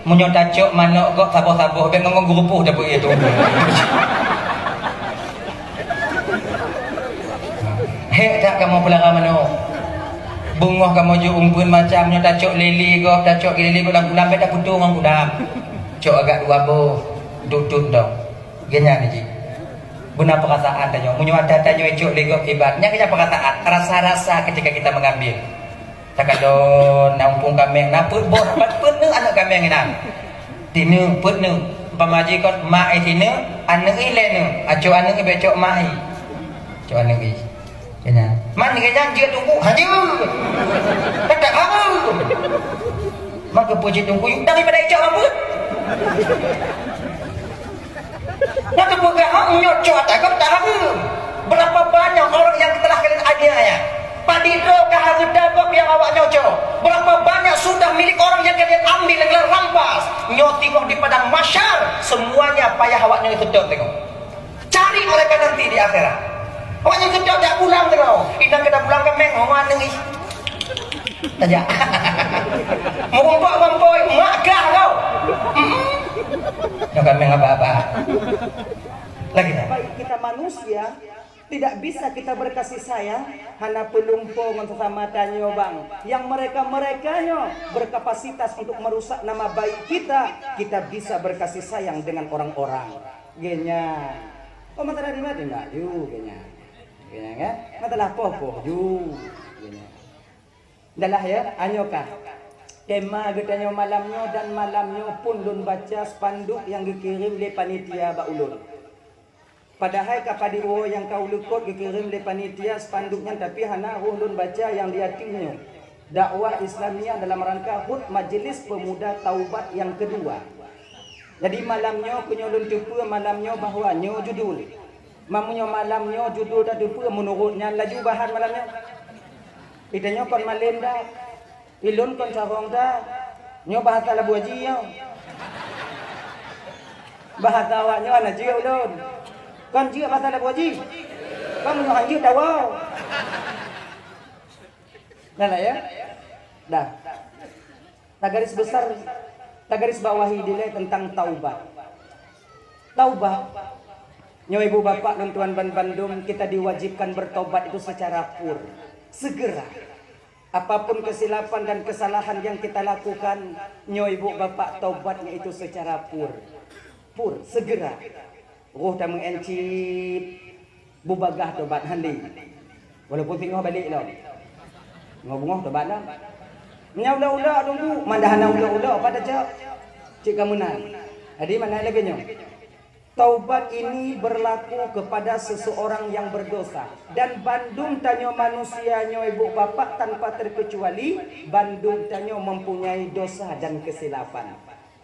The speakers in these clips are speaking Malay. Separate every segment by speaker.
Speaker 1: Munyo tacuk manuk kok sabuh-sabuh ben ngomong gurupuh dah pun itu. Hek tak kamu pelara manuk. Bungoh kamu ju umpun macamnya tacuk lili kok tacuk lili kok lampu lampu dah putung ngong kudam. Cok agak dua boh duduk dong. Genya ni. Guna perasaan tanya. Munyo ada tanya cok legok ibaratnya kaya perasaan, rasa-rasa ketika kita mengambil. Tak kalau nampung kami naput boh pun anak kami yang nang. Tinu put nu pamaji kon mak tinu anak ile nu. Acu anak be cok mak i. Cok anak i. Kena. Man ni kaya dia tunggu haju. Tak kamu. Maka puji tunggu daripada cok rambut. Nak bukan nyocok tak tahu. Berapa banyak orang yang telah kalian aniaya. Padido kahagedabak yang awak nyocok. Berapa banyak sudah milik orang yang kalian ambil dan kalian rampas. Nyotingok di padang masyar. Semuanya payah awaknya kedot tengok. Cari mereka nanti di akhirat. Awaknya kedot tak pulang tengok. Inang kita pulang ke meng mana ni? Saja. Mumpuk-mumpuk makah kau. Yang kami apa-apa. Lagi tak?
Speaker 2: Baik kita manusia tidak bisa kita berkasih sayang hanya pelumpung sesama tanyo bang yang mereka-merekanya berkapasitas untuk merusak nama baik kita bisa berkasih sayang dengan orang-orang genya oh mata dari mana enggak yu genya kan matalah popo yu genya dalah ya anyokah tema getanyo malamnya dan malamnya pun lun baca spanduk yang dikirim oleh panitia baulun. Padahal kapadiwo yang kau lukut dikirim oleh panitia spanduknya tapi hana ulun baca yang diatimnya. Dakwah Islamiyah dalam rangka HUT Majelis Pemuda Taubat yang kedua. Jadi malamnya punya ulun tupu malamnya bahwa nyo judul. Mamunyo malamnya judul dah tupu menurutnya laju bahan malamnya. Itanya kon malenda. Ilun kon sarong dah. Nyo bahasa labu haji yo. Bahasa awaknya ana jiu ulun. Kan jika bahasa lagu haji kamu nak haji tahu dah lah ya dah tak garis besar tak garis bawahi nilai tentang taubat nyo ibu bapak dan tuan ban Bandung kita diwajibkan bertobat itu secara pur segera apapun kesilapan dan kesalahan yang kita lakukan nyo ibu bapak taubatnya itu secara pur segera roh dah mengencit bubagah tobat handi walaupun tengok balik lah ngobong tobat lah nya ulah-ulah tunggu mandahana ulah-ulah pada cik kamu nan jadi mana lagi nyo taubat ini berlaku kepada seseorang yang berdosa dan Bandung tanyo manusia nyo ibu bapak tanpa terkecuali Bandung tanyo mempunyai dosa dan kesilapan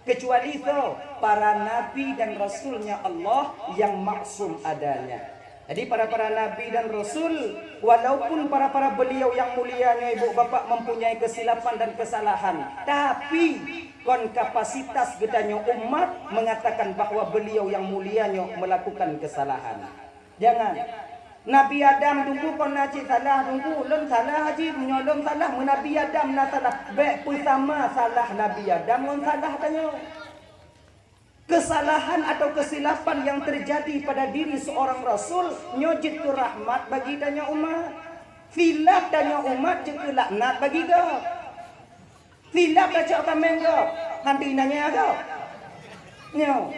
Speaker 2: kecuali itu para nabi dan rasulnya Allah yang maksum adanya. Jadi para nabi dan rasul walaupun para beliau yang mulianya ibu bapak mempunyai kesilapan dan kesalahan, tapi kon kapasitas gedanya umat mengatakan bahwa beliau yang mulianya melakukan kesalahan. Jangan Nabi Adam tunggu kon naci salah tunggu ulun salah haji menyolong salah Nabi Adam na salah baik pun sama salah Nabi Adam on salah tanya kesalahan atau kesilapan yang terjadi pada diri seorang rasul nyojit tu rahmat bagi tanya umat filap tanya umat je laknat bagi ke filap dah cak tameng ke nanti nanya ke nyo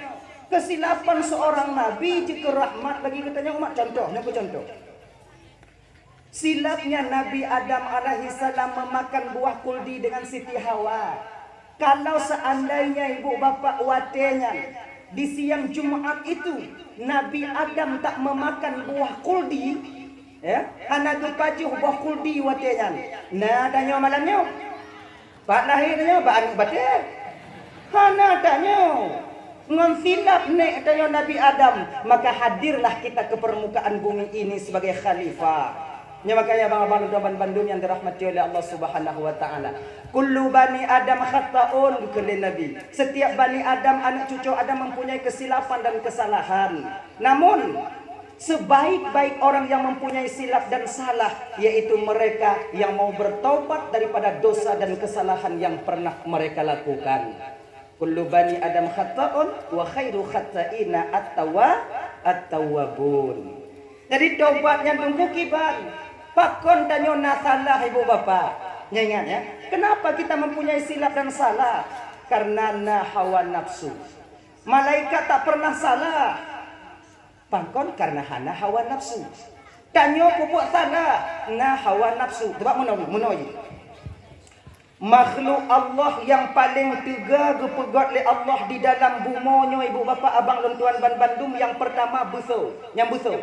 Speaker 2: kesilapan seorang nabi jika rahmat bagi katanya umat contoh silapnya Nabi Adam alaihi salam memakan buah kuldi dengan Siti Hawa. Kalau seandainya ibu bapak watenya di siang Jumat itu Nabi Adam tak memakan buah kuldi ya hana gepajuh buah kuldi watenya nah tanya malamnya pak lahirnya pak anu batin hana tanya ngonsilap nek tanya Nabi Adam maka hadirlah kita ke permukaan bumi ini sebagai khalifah. Ya makanya bang abang Bandung yang dirahmati oleh Allah Subhanahu wa taala. Kullu bani Adam khata'un kulli nabi. Setiap bani Adam anak cucu Adam mempunyai kesilapan dan kesalahan. Namun sebaik-baik orang yang mempunyai silap dan salah yaitu mereka yang mau bertaubat daripada dosa dan kesalahan yang pernah mereka lakukan. Kullu bani Adam khata'un wa khairu khata'ina at-tawwabun. Jadi tobatnya tunggu kiban. Pakon danyo na salah ibu bapak. Ingat ya. Kenapa kita mempunyai silap dan salah? Karena na hawa nafsu. Malaikat tak pernah salah. Pakon karena hana hawa nafsu. Danyo pupuk salah. Na hawa nafsu. Coba menawi. Makhluk Allah yang paling tiga gepegot oleh Allah di dalam bumonyo ibu bapa abang dan tuan ban Bandung yang pertama buso, yang buso.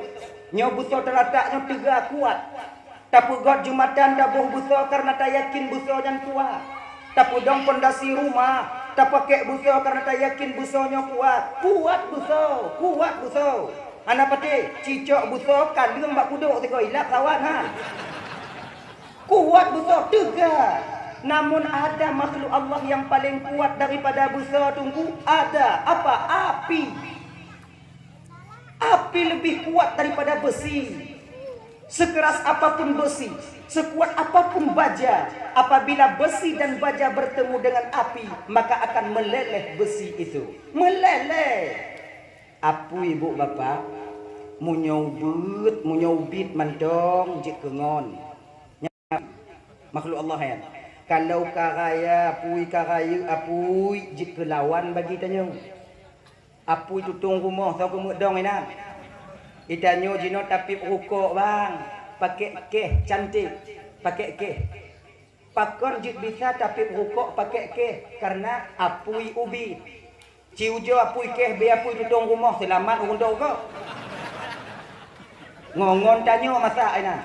Speaker 2: Nyo buso terletaknya tiga kuat. Tapi god Jumatan dabuh buso karena tak yakin buso yang kuat. Tapi dong pondasi rumah, tak pakai buso karena tak yakin busonya kuat. Kuat buso. Anak pati cicok buso kandung mbak kuduk tiko ilap kawan ha. Kuat buso tiga. Namun ada makhluk Allah yang paling kuat daripada busa tunggu. Ada apa? Api. Api lebih kuat daripada besi. Sekeras apapun besi, sekuat apapun baja, apabila besi dan baja bertemu dengan api, maka akan meleleh besi itu. Meleleh. Apu ibu bapa munyobit mantong jik kengon. Makhluk Allah ya. Kalau karaya apui jik kelawan bagi tanya. Apui tutung rumah tau kemudong ina. Itanyo jino tapi rukuk bang. Pakai keh cantik. Pakai keh. Pakon jik bisa tapi rukuk pakai keh. Karena apui ubi. Ciujo apui keh be apui tutung rumah selamat untuk kau. Ngongon tanyo masa ina.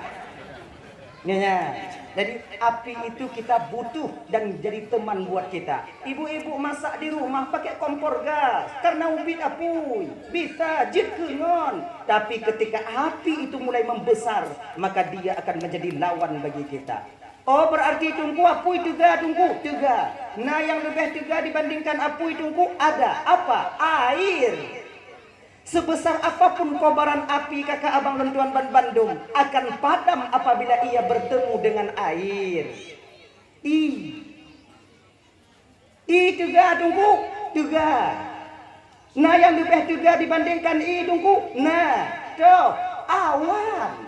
Speaker 2: Nya. Jadi api itu kita butuh dan jadi teman buat kita. Ibu-ibu masak di rumah pakai kompor gas karena ubit apui bisa jit kengon. Tapi ketika api itu mulai membesar, maka dia akan menjadi lawan bagi kita. Oh berarti tunggu apui tiga. Nah yang lebih tiga dibandingkan apui tunggu ada apa? Air. Sebesar apapun kobaran api kakak abang dan tuan ban Bandung akan padam apabila ia bertemu dengan air. Tiga. Nah yang lebih tiga dibandingkan tunggu. Nah, awan.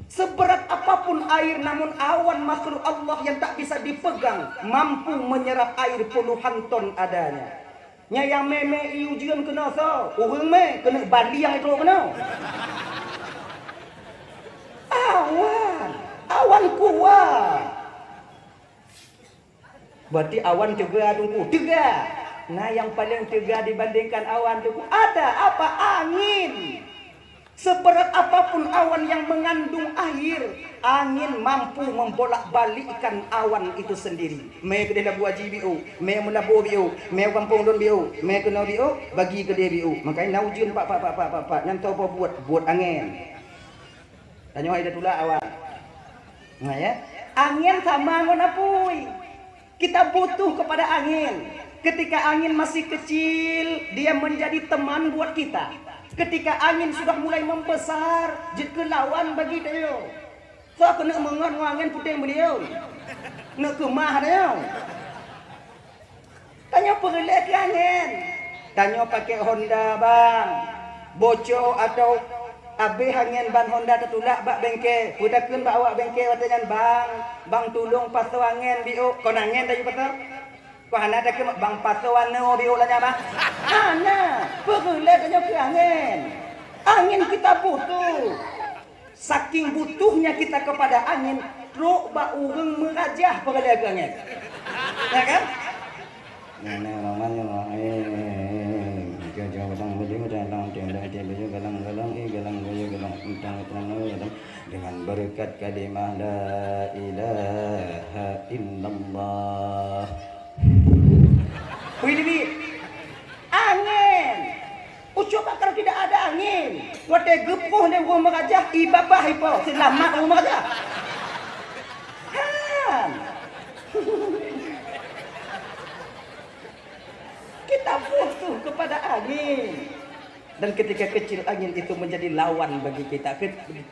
Speaker 2: Seberat apapun air namun awan makhluk Allah yang tak bisa dipegang mampu menyerap air puluhan ton adanya. Nya yang meme ujian kena so, urang me kena bali yang itu kena. Awan kuat. Berarti awan tiga tunggu. Nah yang paling tiga dibandingkan awan tunggu ada apa? Angin. Seberat apapun awan yang mengandung air, angin mampu membolak-balikkan awan itu sendiri. Me ke dalam buah jibiu, me melabu biu, me kampung don biu, me kena biu, bagi ke dia biu. Makanya naujun pak, nyantau apa buat angin. Tanya ada tula awan. Nah ya, angin sama ngonapui. Kita butuh kepada angin. Ketika angin masih kecil, dia menjadi teman buat kita. Ketika angin sudah mulai membesar, jadi lawan bagi dia. So kena mengon angin putih beliau. Nak kemah dia. Tanya pergelek angin. Tanya pakai Honda bang. Bocor atau habis angin ban Honda tertulak bak bengkel. Pudakeun bak awak bengkel watanya bang tolong pasau angin biu. Kau angin tadi pasau. Kau hana dah ke bang pasau anu biu lah bang. Hana, pergelek tanya ke angin. Angin kita butuh. Saking butuhnya kita kepada angin, truk bak urang merajah pergelek angin. Ya kan? Nana namanya dengan berkat kalimah la ilaha illallah. Wih, angin. Coba kalau tidak ada angin, wate gepuh di rumah gajah, ibabah ipo, selamat rumah gajah. Kita butuh kepada angin. Dan ketika kecil angin itu menjadi lawan bagi kita,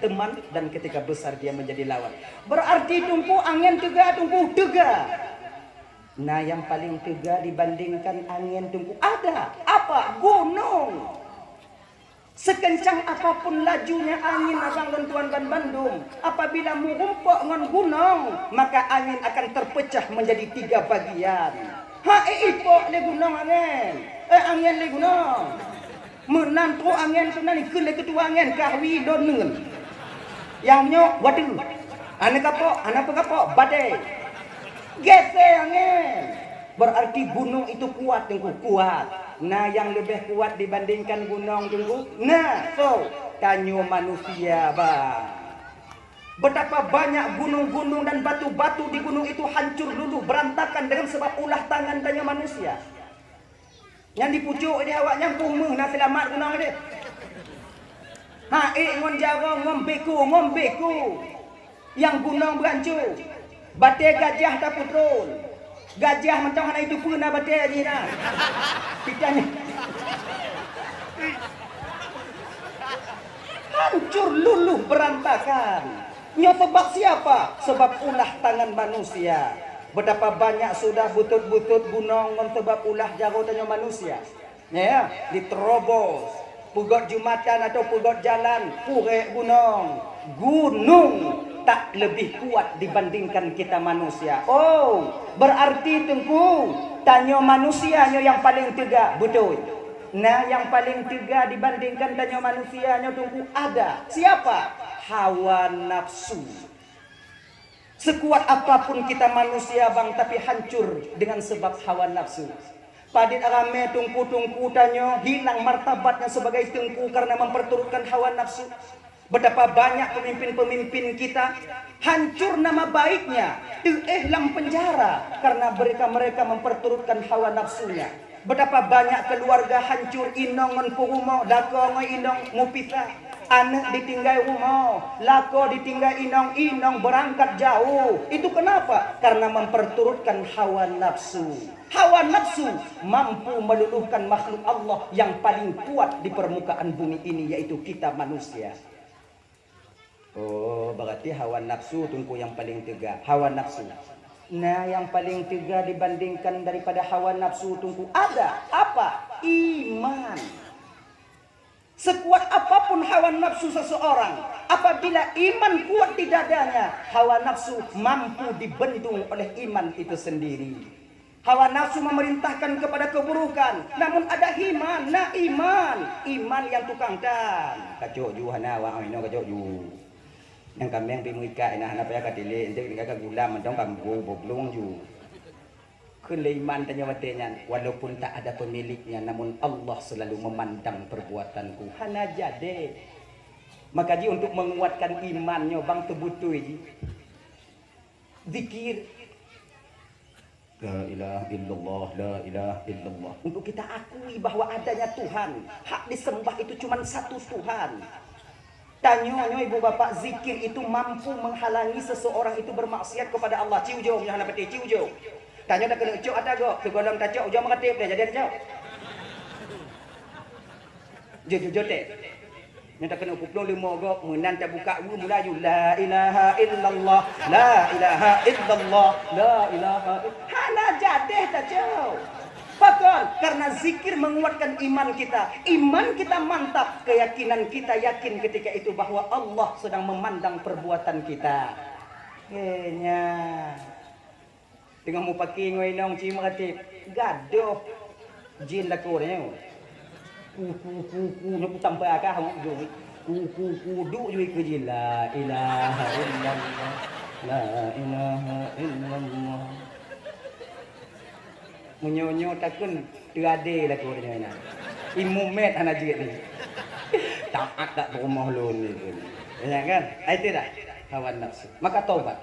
Speaker 2: teman, dan ketika besar dia menjadi lawan. Berarti tunggu angin juga tunggu tiga. Nah yang paling tegak dibandingkan angin tungku ada apa? Gunung. Sekencang apapun lajunya angin abang dan tuan Ban Bandung, apabila mengumpuk dengan gunung, maka angin akan terpecah menjadi 3 bagian. Ipok le gunung angin, angin le gunung. Menantu angin tu nani ke le ketua angin kahwi donun. Yang nyok wadu. Anak apa badai. Gese angin. Berarti gunung itu kuat tunggu kuat. Nah yang lebih kuat dibandingkan gunung tunggu. Nah so tanyo manusia bang. Betapa banyak gunung-gunung dan batu-batu di gunung itu hancur dulu berantakan dengan sebab ulah tangan tanyo manusia. Yang dipucuk dia awak nyampuh meh nak selamat gunung dia. Ngon jarong ngombeku. Yang gunung berancur. Batai gajah tak putrul. Gajah mentang hana itu pun nak batai ni dah. Pitanya. Hancur luluh berantakan. Nyo sebab siapa? Sebab ulah tangan manusia. Betapa banyak sudah butut-butut gunung sebab ulah jaro tanya manusia. Ya, diterobos. Pugot jumatan atau pugot jalan, purek gunung. Gunung tak lebih kuat dibandingkan kita manusia. Oh, berarti tengku tanya manusia yang paling tegak, betul. Nah, yang paling tegak dibandingkan tanya manusia tengku ada. Siapa? Hawa nafsu. Sekuat apapun kita manusia bang, tapi hancur dengan sebab hawa nafsu. Padit rame tungku-tungku tanya hilang martabatnya sebagai tengku karena memperturutkan hawa nafsu. Betapa banyak pemimpin-pemimpin kita hancur nama baiknya, dalam penjara karena mereka memperturutkan hawa nafsunya. Betapa banyak keluarga hancur inong menpurumo, dako inong mupisah. Anak ditinggal rumah, lako ditinggal inong berangkat jauh. Itu kenapa? Karena memperturutkan hawa nafsu. Hawa nafsu mampu meluluhkan makhluk Allah yang paling kuat di permukaan bumi ini, yaitu kita manusia. Oh, berarti hawa nafsu tunggu yang paling tegak. Hawa nafsu. Nah, yang paling tegak dibandingkan daripada hawa nafsu tunggu ada apa? Iman. Sekuat apapun hawa nafsu seseorang, apabila iman kuat di dadanya, hawa nafsu mampu dibendung oleh iman itu sendiri. Hawa nafsu memerintahkan kepada keburukan, namun ada iman. Nah, iman yang tukang tan. Kacau ju hana wa ino kacau ju. Yang kami yang pimuika ina hana paya katile, ente ka gula mentong kambu boblong ju. Kelaiman tanya watenya, walaupun tak ada pemiliknya, namun Allah selalu memandang perbuatanku. Hana jade. Maka ji untuk menguatkan imannya bang tebutui zikir. La ilaha illallah, la ilaha illallah. Untuk kita akui bahwa adanya Tuhan, hak disembah itu cuma satu Tuhan. Tanya ibu bapak, zikir itu mampu menghalangi seseorang itu bermaksiat kepada Allah. Ciujo, jangan apa ciujo. Tanya dah kena ucuk ada go, kegolang tacok ujung mengatip dah jadi tacok. Jujur teh. Nyata kena upup limo go, menan tak buka mula ju la ilaha illallah, la ilaha illallah, la ilaha illallah. Hana jadeh tacok. Betul, karena zikir menguatkan iman kita. Iman kita mantap, keyakinan kita yakin ketika itu bahwa Allah sedang memandang perbuatan kita. Kayaknya tengah mau pakai ngoy nong cima katip gaduh jin lakornya ku nyapu sampai akah hang jo ku du jo ke jin la ilaha illallah la ilaha illallah munyo takun terade lakornya ina imumet ana jit ni taat tak rumah lon ni ya kan itu dah hawa nafsu maka taubat.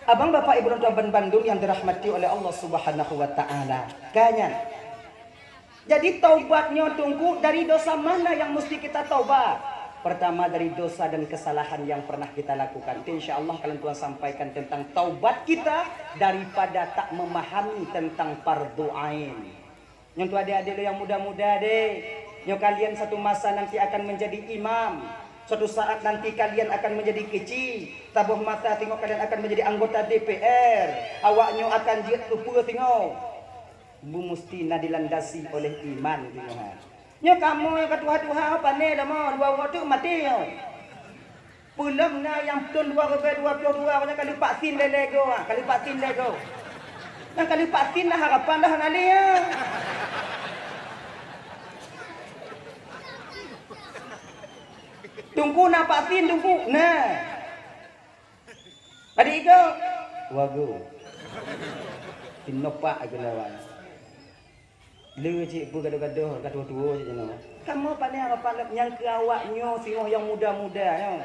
Speaker 2: Abang bapak ibu dan tuan Bandung yang dirahmati oleh Allah Subhanahu wa taala. Kanyan. Jadi taubatnya tunggu dari dosa mana yang mesti kita taubat? Pertama dari dosa dan kesalahan yang pernah kita lakukan. Insyaallah kalian tuan sampaikan tentang taubat kita daripada tak memahami tentang fardu ain. Yang tu adik-adik yang muda-muda deh. Yang kalian satu masa nanti akan menjadi imam. Suatu saat nanti kalian akan menjadi kecil. Tabuh mata tengok kalian akan menjadi anggota DPR. Awaknya akan jiat lupa tengok. Bu mesti dilandasi oleh iman tengok. Nyo kamu yang ketua-tua apa ni dah mau dua waktu mati yo. Pulang na yang pun 2022 banyak kali vaksin lego kali vaksin lego. Dan kali vaksin dah harapan dah nali ya. Tunggu nak vaksin tunggu. Nah. Tadi itu wagu. Tinopak aku lawan. Lu cik pu gaduh-gaduh gaduh-gaduh je no. Kamu pandai apa yang ke awaknya singoh yang muda-muda yo.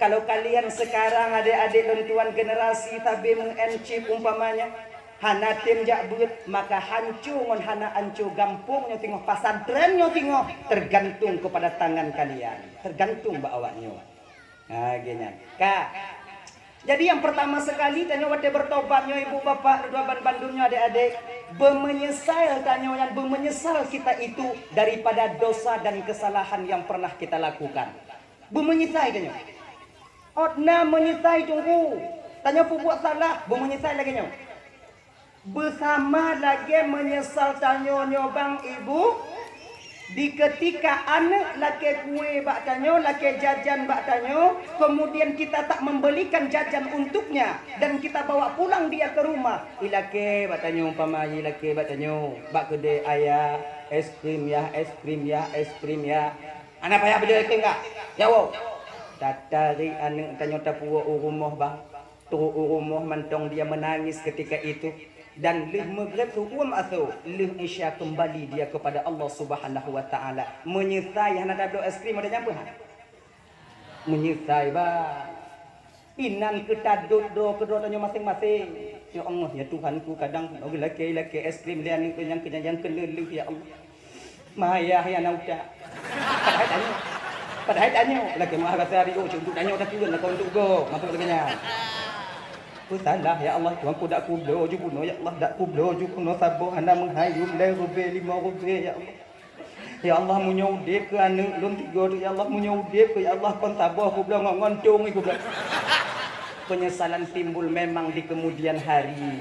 Speaker 2: Kalau kalian sekarang adik-adik dan tuan generasi tabi mengencip umpamanya hana tim jak buat maka hancur ngon hana hancur gampungnya tengok pasantrennya tengok tergantung kepada tangan kalian tergantung mbak awaknya. Nah gini kak. Jadi yang pertama sekali tanya wate bertobatnya ibu bapak dua Bandungnya adik-adik bermenyesal tanya yang bermenyesal kita itu daripada dosa dan kesalahan yang pernah kita lakukan. Bermenyesal tanya. Otna menyesal tunggu. Tanya pu buat salah, bermenyesal lagi nyo. Bersama lagi menyesal tanya nyo bang ibu. Di ketika anak laki kue bak tanyo, laki jajan bak tanyo, kemudian kita tak membelikan jajan untuknya dan kita bawa pulang dia ke rumah. Ilake bak tanyo umpama ilake bak tanyo, bak kedai ayah, es krim ya, es krim ya, es krim ya. Anak payah beli es krim enggak? Jawab. Tatari anak tanyo tapuwa rumah bang. Tu rumah mantong dia menangis ketika itu. Dan lih maghrib hukum atau lih isya kembali dia kepada Allah Subhanahu wa taala. Menyesai hana ada es krim ada nyapa ha? Menyesai ba. Inan ketadut do kedua tanya masing-masing. Ya Allah ya Tuhanku kadang laki es krim dia ni yang kelelih ya Allah. Maya ya nauda. Padahal tanya laki mah kata hari oh untuk tanya dah turun nak untuk go. Masuk lagi nya. Salah ya Allah Tuhanku dak kublo ju kuno ya Allah dak kublo ju kuno sabo hana menghayum le rube 5 rube ya Allah. Ya Allah munyudip ke anu lun 3 tu ya Allah munyudip ke ya Allah kon sabo kublo ngontung iku kublo. Penyesalan timbul memang di kemudian hari.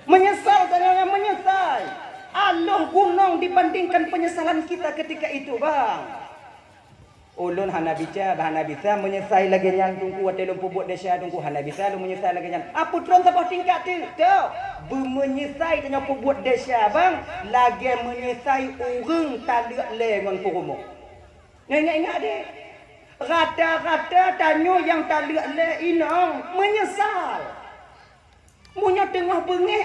Speaker 2: Menyesal tanya menyesal. Allah gunung dibandingkan penyesalan kita ketika itu bang. Ulun hana bisa menyesal lagi yang tunggu atelum pubut desa tunggu hana bisa lu menyesal lagi yang apa tron sabah tingkat tu menyesal tanya pubut desa bang lagi menyesal urang tak le ngon purumo ingat deh rata-rata tanya yang tak le inang menyesal munya tengah bengih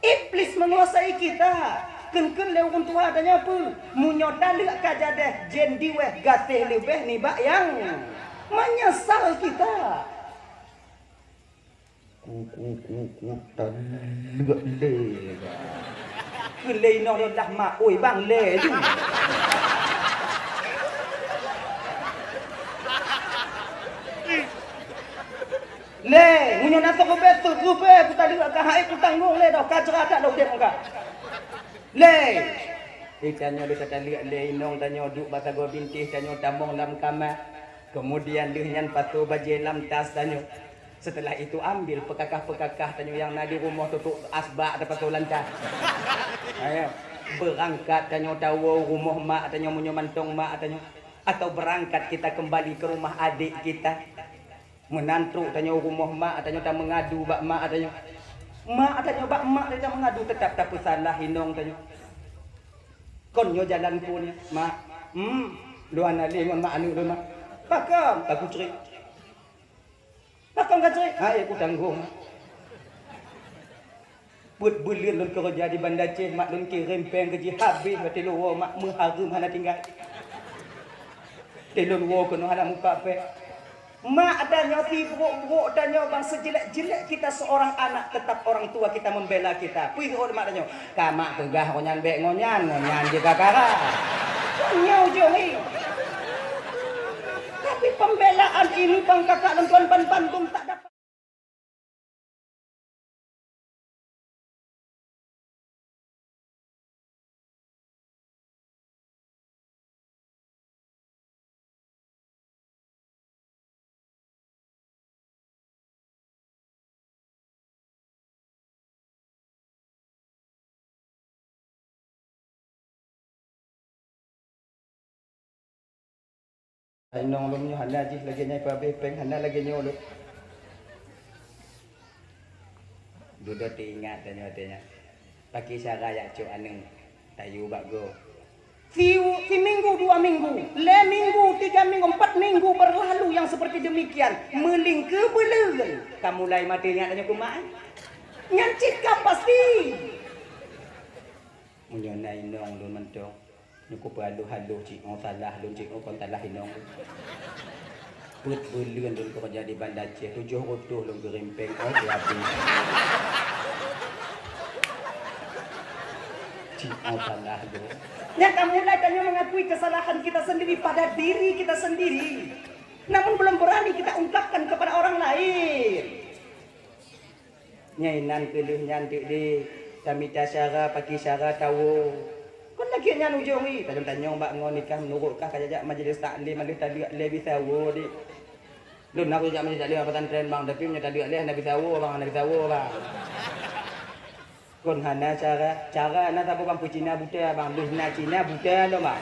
Speaker 2: iblis menguasai kita ken-ken le urang tua tanya apa munyo dalek kaja deh jen diweh gatih lebih ni bak yang menyesal kita dalek le kele no dah mak oi bang le tu le munyo nak ko betul rupe ku tadi ka hai ku tanggung le dah kacra tak dah dia muka le ikannya lu kata lihat le inong tanyo duk basa go bintih tanyo tambong lam kamar kemudian lehnya patu baje lam tas tanyo setelah itu ambil pekakah-pekakah tanyo yang nadi rumah tutup asbak dapat lancar ayo berangkat tanyo tawo rumah mak tanyo munyo mantong mak tanyo atau berangkat kita kembali ke rumah adik kita menantu tanyo rumah mak tanyo tak mengadu bak mak tanyo mak tanya bak mak dia mengadu tetap tak salah hinong tanya. Konyo jalan pun mak. Lu ana lengon mak anu lu mak. Pakam aku cerik. Pakam ka cerik. Ha aku tanggung. Put bulir lun kerja di Banda Aceh mak lun kirim peng gaji habis bati lu mak mengharum hana tinggal. Telun wo kono hana muka pe. Mak adanya buruk-buruk adanya bang sejelek-jelek kita seorang anak tetap orang tua kita membela kita. Puih mak adanya. Kamak tegah ngonyan bek ngonyan juga kara. Nyau jongi. Tapi pembelaan ini bang kakak dan tuan Bandung tak dapat Inong lum nyo hana jih lagi nyai pabe peng hana lagi nyo lu. Duduk ingat tanya. Pakai cara ya cuk aneng tayu bago. Si minggu 2 minggu, le minggu 3 minggu 4 minggu berlalu yang seperti demikian meling ke belen. Kamu mulai matinya tanya kumaha. Nyancit ka pasti. Menyona inong lu mentong. Nyukup halu cik ngau salah lu cik ngau kon salah inong. Put belen lu kerja di Banda Aceh 7 utuh lu gerimpeng oh siapi. Cik ngau salah lu. Ya kamu mulai tanya mengakui kesalahan kita sendiri pada diri kita sendiri. Namun belum berani kita ungkapkan kepada orang lain. Nyainan keluh nyantik di tamita syara pakai syara tahu. Kon lagi nyan ujongi tanya mbak ngon nikah menurutkah kajak majlis taklim alih tadi lebih tahu di. Lun aku jak majlis taklim apatan tren bang tapi nya tadi alih nabi tahu bang Kon hana cara na tapo bang Cina buta bang luhna Cina buta lo bang.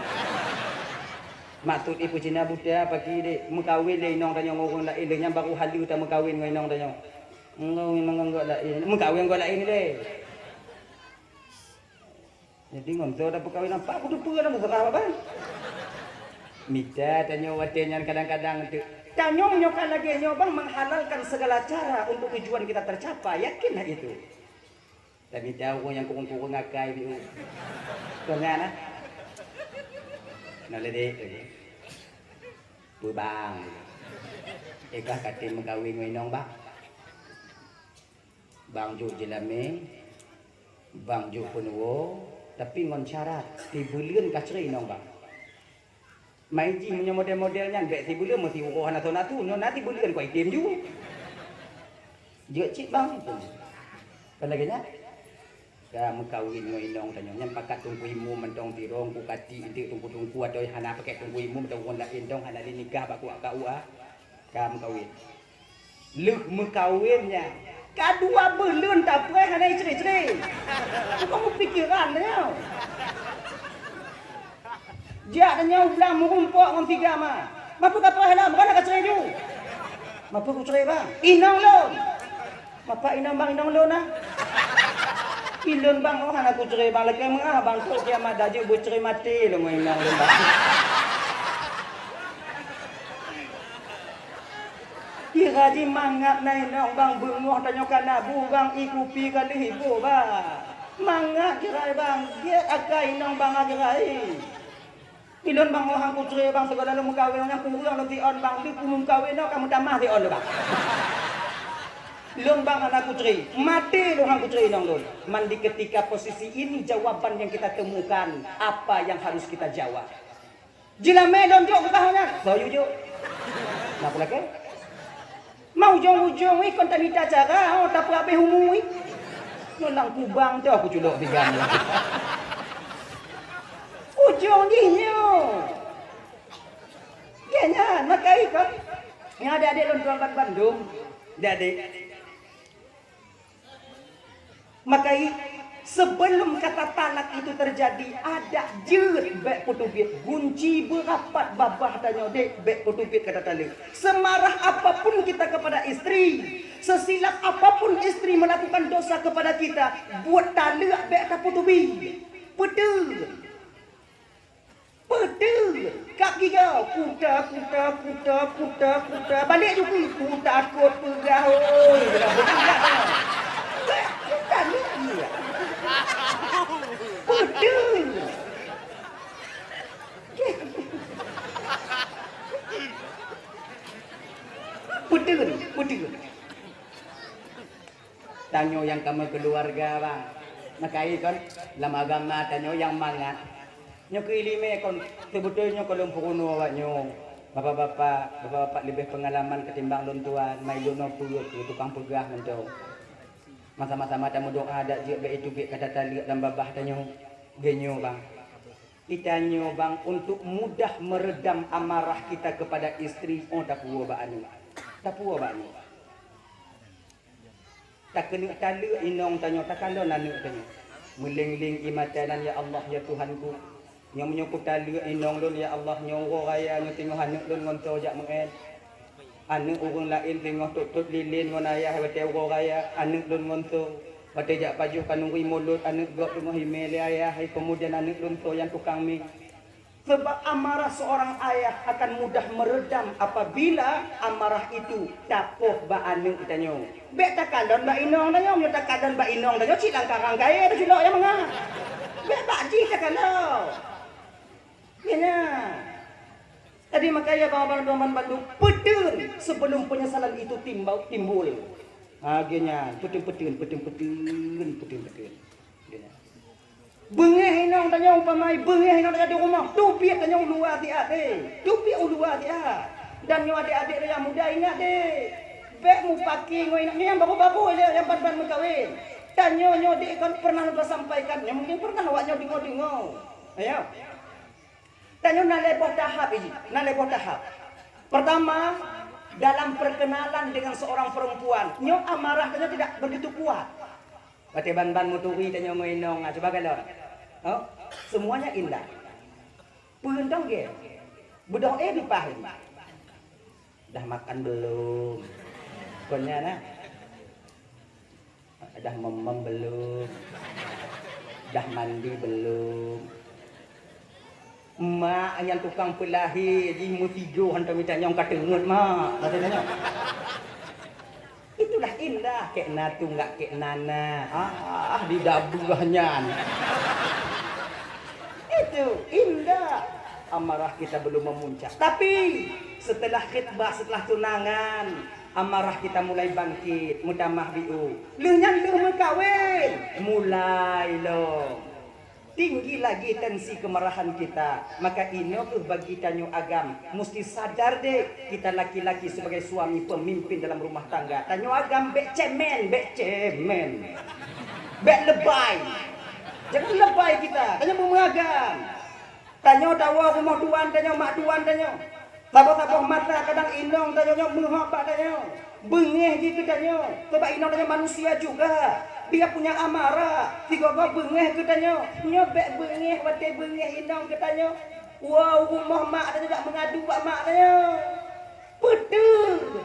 Speaker 2: Maksud ibu Cina buta pagi di mengkawin le inong tanya ngorong la ile nya baru halu ta mengkawin ngai inong tanya. Mengkawin la ini mengkawin gua la ini le. Jadi ngomso dah perkawin apa aku dupa dah berapa bang. Mita tanya watenya kadang-kadang tu. Tanya menyokan lagi nyobang menghalalkan segala cara untuk tujuan kita tercapai. Yakinlah itu. Tapi tahu yang kurung-kurung ngakai biu. Tuan ah. Noleh dek. Bu bang. Ekah katin mengkawin nginong bang. Bang Juk Jelame. Bang Juk Punwo. Tapi ngon syarat tibulian kacri nong bang. Main ji punya model-modelnya bek tibulian mesti uruhan atau natu. Nanti tibulian kau item ju. Jek cik bang. Kan lagi nya? Kamu kawin ngo inong tanya pakat tunggu imu mentong tirong ku kati inti tunggu atau hana pakai tunggu imu mentong kon la indong hana nikah baku akua kamu kawin leuh mekawinnya kadua beleun tak poe hana ceri-ceri kamu pikiran nya ja nya ulang murumpok ngon tiga mah mapu ka poe hana bukan ka ceri ju mapu ku ceri bang inong lo mapa inong bang inong lo na Ilun bang oh anak kuceri bang lagi mengah bang tu dia mah daju buceri mati lu ngoinang lu bang. Kira di mangat nai nong bang bengoh tanya kana bu bang ikupi kali ibu bang. Mangat kira bang dia akai nong bang agai. Ilun bang oh hang kuceri bang segala lu mengkawin yang kurang nanti on bang di kumum kawin no kamu tamah di on lu bang. Lung bang anak kutri, mati lu hang kutri nong lun. Mandi ketika posisi ini jawaban yang kita temukan, apa yang harus kita jawab. Jilame don jok ketahunya, bayu jok. Napa lagi? Mau ujung-ujung ikon tanita cara, oh tapi abe humui. Nang kubang tu aku culok tiga ni. Ujung dinyo. Kayaknya nak ikon. Yang ada adik lun tuan Bandung, adik. Makai sebelum kata talak itu terjadi ada jeut bek putubit gunci berapat babah tanya dek bek putubit kata talak. Semarah apapun kita kepada istri, sesilap apapun istri melakukan dosa kepada kita, buat talak bek kata putubit. Pedul. Kaki kau kuta balik juga kuta takut pegah oi dah berat. Kita ni dia. Pedul. Tanyo yang kamu keluarga bang. Makai kan lama agama tanyo yang mangat. Nyo kilime kon sebetulnya kalau puruno awaknyo. Bapak-bapak lebih pengalaman ketimbang lon tuan, mai lono puluh tukang pegah mentau. Masa-masa mata doa ada je be itu be kata tali dan babah tanyo genyo bang. Itanyo bang untuk mudah meredam amarah kita kepada istri oh tapuwa baanu. Tapuwa baanu. Tak kena tali inong tanyo takkan lo nanu tanyo. Meling-ling imatanan ya Allah ya Tuhanku. Yang menyokok tali inong lun ya Allah nyongko raya nyo tengok anak lun ngonto jak mengen. Anak orang lain tengok tutut lilin ngon ayah bate uro raya anak lun ngonto. Bate jak pajuh kanung mulut anak gok tengok himel ayah kemudian anak lun to yang tukang mi. Sebab amarah seorang ayah akan mudah meredam apabila amarah itu tapoh ba anak tanyo. Bek takadon ba inong tanyo, nyo takadon ba inong tanyo cilang karang gaya tu cilok yang mangah. Bek bakji takalo. Ya. Tadi makanya kawan-kawan Bandung pedun sebelum penyesalan itu timbul. Akhirnya pedun. Bengeh inong tanya umpamai bengeh inong tanya di rumah. Tupi tanya ulua dia deh. Tupi ulua dia. Dan nyo adik-adik yang muda ingat deh. Bek mu paki ngo inang yang baru-baru aja yang ban-ban mengkawin. Tanya nyo dek kan pernah sampaikan. Yang mungkin pernah awaknya dengo-dengo. Ayo. Tanya naleboh tahap ini, naleboh tahap. Pertama, dalam perkenalan dengan seorang perempuan, nyo amarah tanya tidak begitu kuat. Bate ban-ban muturi tanya ngoinong, coba kalau. Oh, semuanya indah. Pundong ge. Budak dipahim. Dah makan belum? Konya nah. Dah memem belum? Dah mandi belum? Mak yang tukang pelahi di mutigo hantar minta nyong katengut mak katanya. Itulah indah kek natu enggak kek nana. Di dabuhnya. Itu indah. Amarah kita belum memuncak. Tapi setelah khitbah, setelah tunangan, amarah kita mulai bangkit, mutamah biu. Leunyan leuh kawin, mulai loh. Tinggi lagi tensi kemarahan kita. Maka ini tuh bagi tanyo agam mesti sadar deh kita laki-laki sebagai suami pemimpin dalam rumah tangga. Tanyo agam bek cemen. Bek lebay. Jangan lebay kita. Tanyo mengagam. Tanyo tawa rumah tuan tanyo mak tuan tanyo. Taboh-taboh mata kadang inong tanyo menghabak tanyo. Bengeh gitu tanyo. Sebab inong tanyo manusia juga. Dia punya amarah. Tiga bengeh katanya. Nyobek bengeh, wate bengeh inang katanya. Wow, rumah mak tanya tak mengadu pak mak tanya. Betul.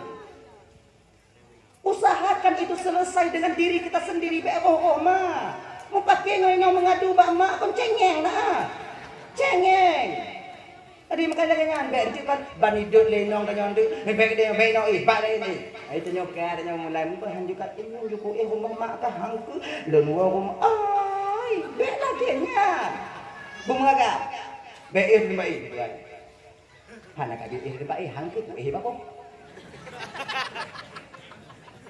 Speaker 2: Usahakan itu selesai dengan diri kita sendiri. Bek roh mak. Mau pakai ngomong mengadu pak mak pun cengeng lah. Cengeng. Tadi makan jangan bek cepat ban hidup lenong tanya nduk. Bek dia bek no pak ini. Itu nyoka tanya mulai mubahan juga ini juku rumah mak kah hangku lon rumah ai bek lakinya. Bumaga. Bek di mai. Hana ka di di pai hangku ku ba ko.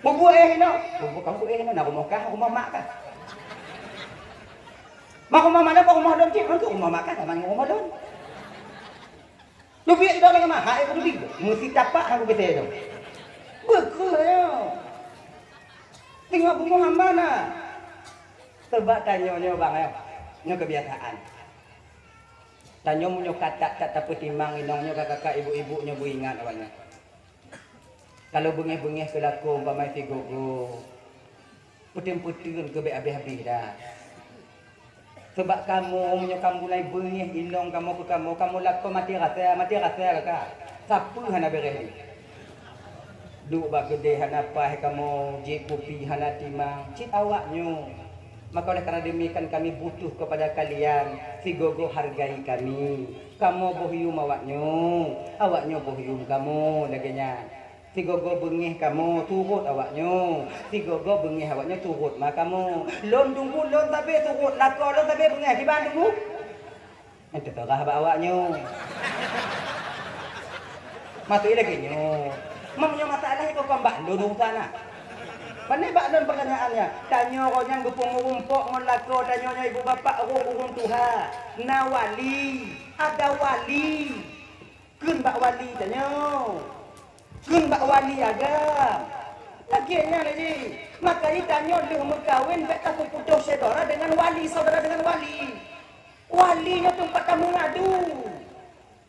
Speaker 2: Bubu no. Bubu kamu no na rumah kah rumah mak kah. Mak rumah mana kok rumah don cik hangku rumah mak kah mana rumah don. Lubi dah dengan mah, hai lubi. Mesti dapat aku kata itu. Betul ya. Tengok bunga mana? Tebak tanya-nya bang ya. Nya kebiasaan. Tanya munyo kata petimang inongnya kakak ibu-ibunya bu ingat awaknya. Kalau bengeh-bengeh kelaku umpama si gogo. Putin-putin ke habis-habis dah. Sebab kamu mulai bengih indong kamu laku mati rasa kakak. Siapa hana beres ni? Duk bak gede hana pah kamu jik kopi hana timang. Cik awaknyo. Maka oleh kerana demikian kami butuh kepada kalian. Si gogo hargai kami. Kamu bohyum awaknyo bohyum kamu laginya. Si gogo bengih kamu turut awaknyo. Si gogo bengih awaknyo turut mak kamu. Lon tunggu lon tapi turut lako lon tapi bengih di Bandung. Ente terah ba awaknyo. Matui lagi nyo. Mamnya masalah kau kambak duduk sana. Pandai bak don pertanyaannya. Tanya orang yang gupung-gumpuk ngon lako tanya ibu bapak urung Tuhan. Na wali, ada wali. Kun bak wali tanya. Kun bak wali agam. Laginya lagi. Maka ditanya dia berkahwin bek aku putus saudara dengan wali. Walinya tempat kamu ngadu.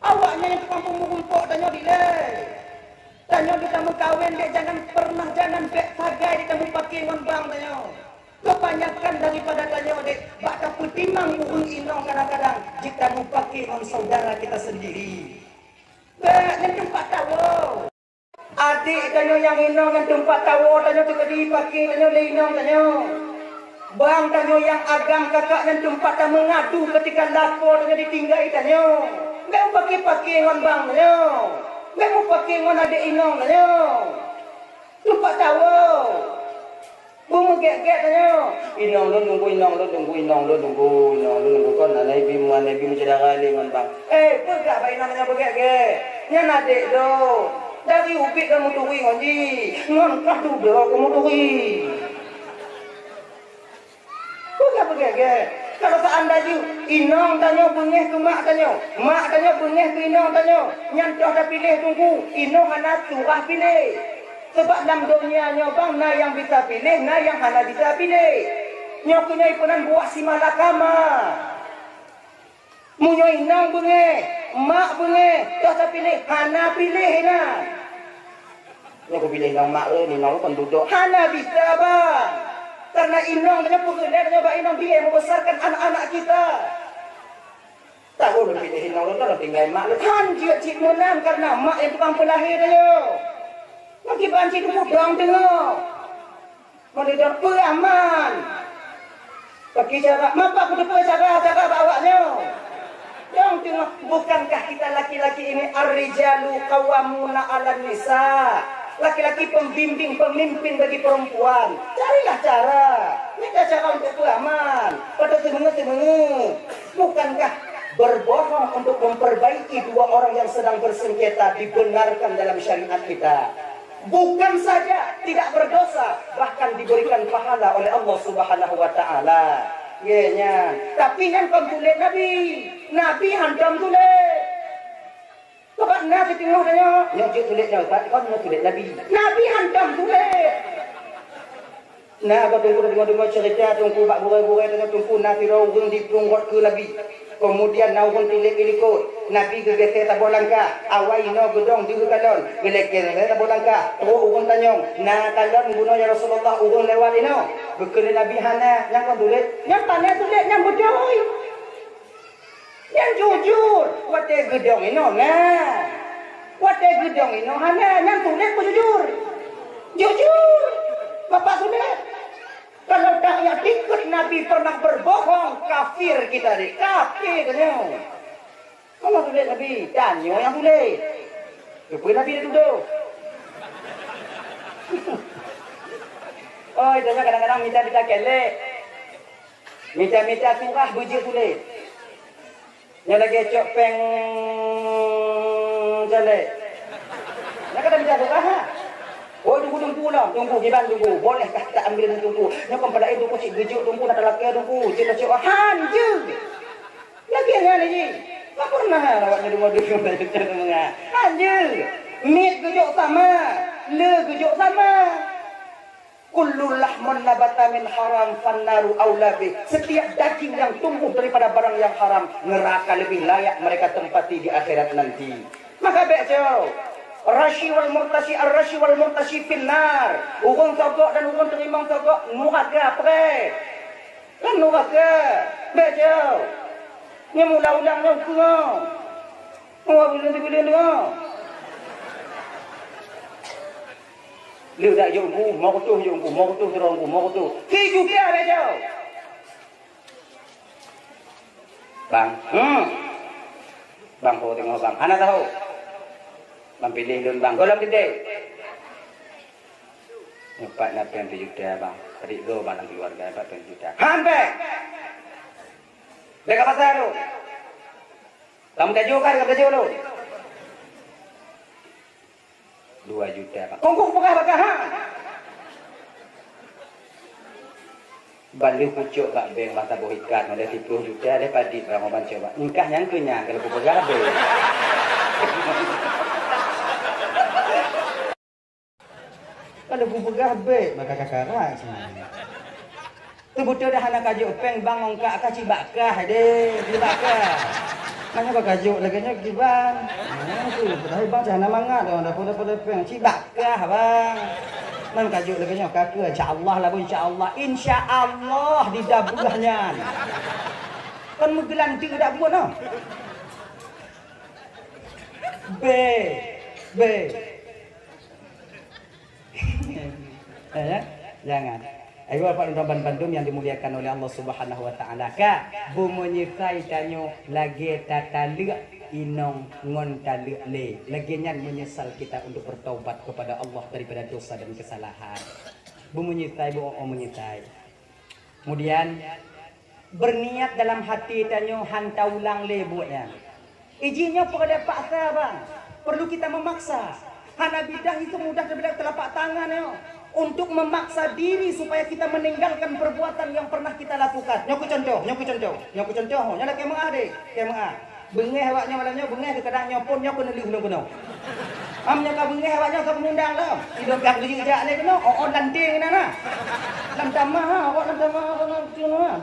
Speaker 2: Awaknya yang tukang pembumpuk tanya dilai. Tanya kita berkahwin bek jangan bek sagai kita pakai ngon bang tanya. Kebanyakan daripada tanya dek, bakal pertimang urun inong kadang-kadang jika mau pakai on saudara kita sendiri. Yang tempat tahu. Adik tanya yang inong yang tempat tahu tanya tu kedi pakai tanya le inong tanya. Bang tanya yang agam kakak yang tempat tak mengadu ketika lapor tanya ditinggal tanya. Enggak mau pakai ngon bang tanya. Enggak mau pakai ngon adik inong tanya. Tempat tahu. Bung gek-gek tanya. Inong lu nunggu kon anai bim cedera le ngon bang. Pegak ba inong tanya begek-gek. Nyan adik lo. Dari ubik kamu turi ngonji. Ngon kah tu dah kamu turi. Begek. Kalau seandainya ju inong tanya bengeh ke mak tanya bengeh ke inong tanya nyantoh dah pilih tunggu inong anak turah pilih sebab dalam dunia nyobang na yang bisa pilih na yang hana bisa pilih nyokunya ipunan buah si malakama munyo inong bengeh mak bengeh toh pilih hana pilih na aku pilih inong mak inong kan duduk hana bisa bang. Karena inong tanya pegelar nyoba inong dia membesarkan anak-anak kita. Tahu lebih pilih inong lo tinggal mak lo. Han dia cik menang karena mak yang tukang pelahir dia. Lagi banci mudang tengok. Mendidak peraman. Bagi cara, mapa aku depan cara bawanya. Yang tengok, bukankah kita laki-laki ini ar-rijalu qawwamuna 'alan nisa? Laki-laki pembimbing, pemimpin bagi perempuan. Carilah cara. Minta cara untuk beramal. Pada temengu. Bukankah berbohong untuk memperbaiki dua orang yang sedang bersengketa dibenarkan dalam syariat kita? Bukan saja tidak berdosa, bahkan diberikan pahala oleh Allah Subhanahu wa taala. Yenya. Tapi yang kau tulis Nabi hantam tulis. Bapak Nabi tengok tanya. Yang cik tulis Pak, kau nak tulis Nabi hantam tulis. Nah, kau tunggu cerita, tunggu bak burai-burai tanya tunggu Nabi rawung di perunggot ke Nabi. Kemudian naun pilih kot. Nabi ke gete tak bolangka. Awai no gedong juga kalon. Gelek-gelek tak bolangka. Terus urun tanyong. Nah kalon bunuh ya Rasulullah urun lewat ini. Bekele Nabi hana yang kau tulis. Yang tanya tulis yang bejoy. Yang jujur. Wate gedong ini nah. Wate gedong ini hana yang tulis jujur. Jujur. Bapak tulis. Kalau tak ya ikut Nabi pernah berbohong, kafir kita ni. Kafir katanya. Kalau tulis Nabi, tanya yang tulis. Kenapa Nabi dia duduk? Oh, tanya kadang-kadang minta kelek. Minta surah bujur tulis. Yang lagi cok peng jelek. Nak kata minta surah ha? Oh tunggu lah, tunggu gimana tunggu. Bolehkah tak ambil dan tunggu? Nyokong pada itu cik gejuk tunggu nak laki tunggu. Cik hanju. Lagi lagi. Tak pernah awaknya dua-dua menga. Hanju. Mit gejuk sama, le gejuk sama. Kullu lahmun nabata min haram fannaru aula bih. Setiap daging yang tumbuh daripada barang yang haram, neraka lebih layak mereka tempati di akhirat nanti. Maka bejo Rashi wal murtashi finnar. Urung sogok dan urung terimang sogok nuraka pre. Kan nuraka. Bejo. Ni mula ulang nyong ku. Oh bila dia. Liu dak jongku, mau tu terongku, mau tu. Ki juga bejo. Bang. Bang kau tengok bang. Ana tahu. Pilih dun bang, golong gede. Empat nak juta bang, adik lo bang keluarga 4 juta. Hampir. Dekat pasar lo. Kamu tajuk kan, kamu tajuk lo. 2 juta bang. Kongkong bakal ha. Balik pucuk bang beng mata bohikan ada 10 juta ada padi bang oban coba. Nikah yang kenyang kalau pegawai be. Kalau bubur gabe maka kakak sebenarnya. Tu betul dah anak kajuk peng bang ongkak kaci bakah deh, di bakah. Mana kau kajuk lagi nya di bang. Tu dah bang jangan mangat dah pada peng ci bakah bang. Mang kajuk lagi nya kakak insyaallah lah insyaallah. Insyaallah di dabuhnya. Kan menggelanti dak buat noh. B. Ya, jangan. Ayo Bapak dan Bandung yang dimuliakan oleh Allah Subhanahu wa taala. Ka bumunyi kai tanyo lagi tatalek inong ngon talek le. Lagi nyan menyesal kita untuk bertaubat kepada Allah daripada dosa dan kesalahan. Bumunyi tai bu menyitai. Kemudian berniat dalam hati tanyo hanta ulang le buatnya. Izinnya kepada paksa bang. Perlu kita memaksa. Hana bidah itu mudah daripada telapak tangan yo. Untuk memaksa diri supaya kita meninggalkan perbuatan yang pernah kita lakukan. Nyoku contoh. Nyala kemah deh, kemah. Bengeh awaknya malamnya bengeh kadang nyopon nyok kena liu kuno. Amnya ka bengeh awaknya ka pengundang dah. Hidup dak dijak ni kena lanting nana. Lam tamah awak lam tamah kuno.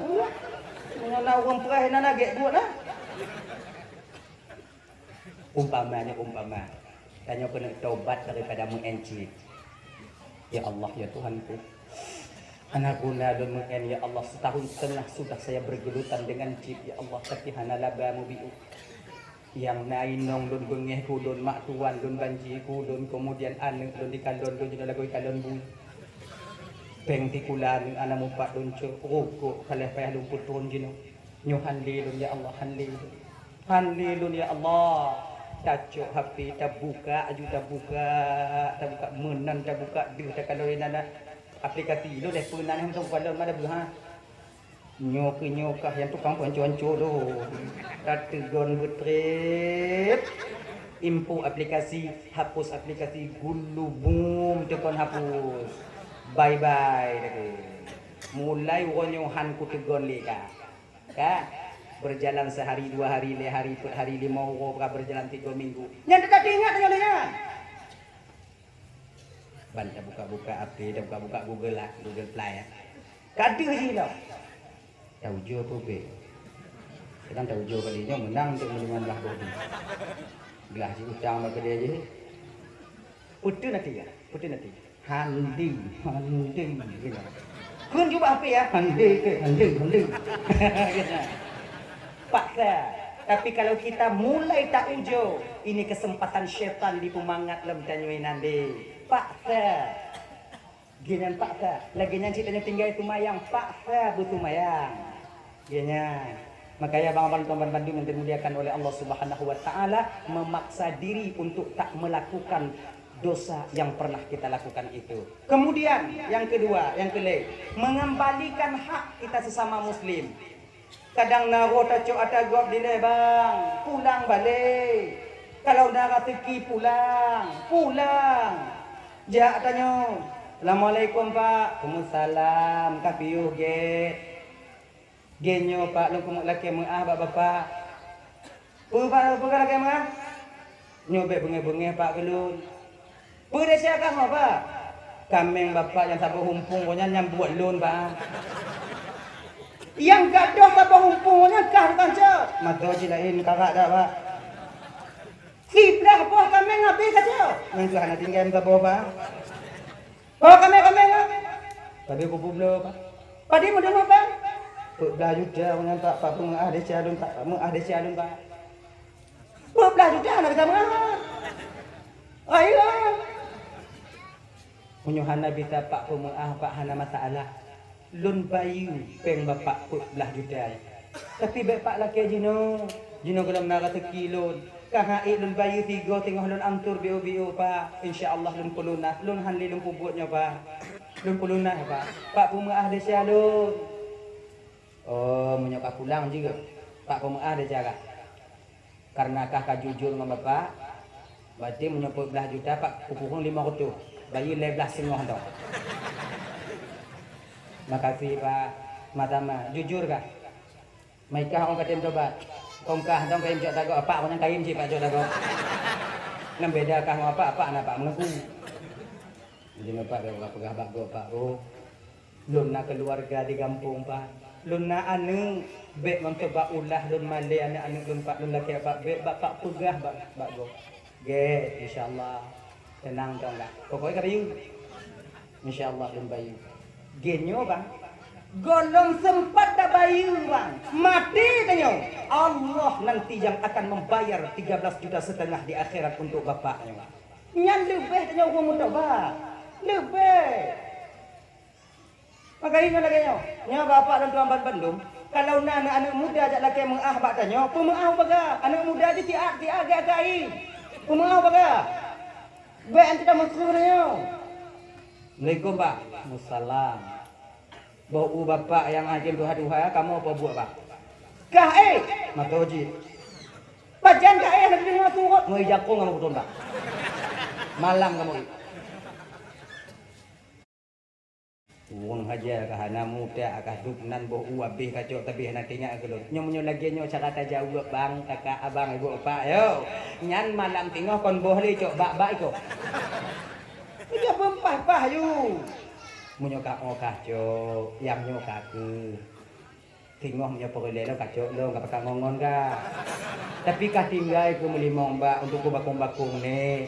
Speaker 2: Nyala orang perah nana gek buat lah. Umpama. Tanya kena taubat daripada mengencit. Ya Allah ya Tuhanku, anak guna dan mengen ya Allah setahun setengah sudah saya bergelutan dengan cip ya Allah tapi hana laba mubiu yang nainong don bengeh ku don mak tuan don banji ku don kemudian ane don dikalon don juga lagu kalon bu peng tikulan anak mupat don cok kaleh payah lumpur turun jino nyuhan don ya Allah hanli don ya Allah. Tacok HP terbuka menan terbuka dia tak kalau nana aplikasi lu deh penan yang sampai dalam mana buah nyokah yang tukang pancu-pancu tu kategon betrip info aplikasi hapus aplikasi gulu boom tekan hapus bye mulai wonyohan ku tegon leka berjalan sehari, 2 hari, 5 hari, 5 orang berjalan 3 minggu. Yang tak ingat dengan Banta buka HP, dah buka Google lah, Google Play ya. Kada je lah. Tahu jo apa be? Kita tahu jo kalinya menang untuk menang lah bodi. Gelas si utang bagi dia je. Putu nanti. Handi. Kun juga apa ya? Handi. Paksa. Tapi kalau kita mulai tak ujo, ini kesempatan syaitan di pemangat lem tanyuin nanti. Paksa. Ginan paksa. Lagi nyan ceritanya tinggal itu mayang. Paksa butuh mayang. Ginya. Makanya bang-bang Bandung yang dimuliakan oleh Allah Subhanahu wa taala memaksa diri untuk tak melakukan dosa yang pernah kita lakukan itu. Kemudian yang kedua, mengembalikan hak kita sesama muslim. Kadang naro tacok atagop dile bang, pulang balik. Kalau nak rezeki pulang. Jak tanya, Assalamualaikum Pak. Waalaikumsalam. Kapiuh get. Genyo Pak lu kumuk laki meah bapak. Pak laki meah. Nyobek bengeh-bengeh Pak kelun. Pada siapa Pak? Kameng bapak yang sabar humpung punya yang buat lun Pak. Yang gadoh sabar humpungnya kah kaca. Mata cilain kakak dah Pak. Siblah apa kameng habis kaca. Yang Tuhan tinggal sabar Pak. Oh kameng. Pada kupu belo Pak. Pada mau dengar Pak. Belah juta mengantak Pak pengah desa alun Pak. Pak. Belah juta nak kita mengah. Ayo. Menyuhan Nabi Pak pengah Pak hana masalah. Lun bayu peng bapak put belah juta. Tapi bapak laki jino kalau nak teki lun. Kahai lun bayu 3 tengah lun antur bio Pak. Insya-Allah lun pulunah. Lun hanli lun pubutnya Pak. Lun pulunah Pak. Pak pengah desa lun. Oh, menyokap pulang juga. Pak pemaah ada cara. Karena kakak jujur sama bapak, berarti menyokap belah juta Pak kukurung 500. Bayi 11 setengah tau. Makasih Pak. Matama, jujur kah? Maikah orang katim coba. Kongkah dong kaim jok dago apa orang kaim sih Pak jok dago. Nam beda kah apa anak Pak mengaku. Jadi Pak pegah Pak go Pak. Oh. Lun nak keluarga di kampung Pak. Lun na anu bek mencoba ulah lun male anak-anak lun Pak lun laki Pak bek bapak pegah Pak go. Ge insyaallah tenang dong lah. Pokoknya kayu. Insyaallah lum bayu. Genyo bang. Golong sempat dah bayu bang. Mati tanyo. Allah nanti yang akan membayar 13,5 juta di akhirat untuk bapaknya. Nyan lebih tanyo umur muda bang. Lebih. Makanya lagi nyo. Nyo bapak dan tuan Bandung. Kalau anak muda ajak laki mengah bak tanyo, pemengah baga. Anak muda di tiak agak-agai. Pemengah baga. Baik anti dah masuk tanyo. Assalamualaikum Pak. Wassalam. Bau bapak yang ajim Tuhan kamu apa buat Pak? Kah maka uji. Pajan kah nak dengar turut. Ngoi jakong kamu betul Pak. Malam kamu. Uang haja kah anak muda kah duknan bau abih kacau tapi nak tengok gelon. Nyo lagi nyo cara ta jawab bang kakak abang ibu bapak yo. Nyan malam tengok kon boleh cok bak-bak iko. Dia pempah yu. Munyo kak cok, yang nyo kaku. Tengok munyo pokoknya lo kacok lo, gak pakai ngongon kah. Tapi kah tinggal ku melimong bak untuk ku bakung-bakung nih.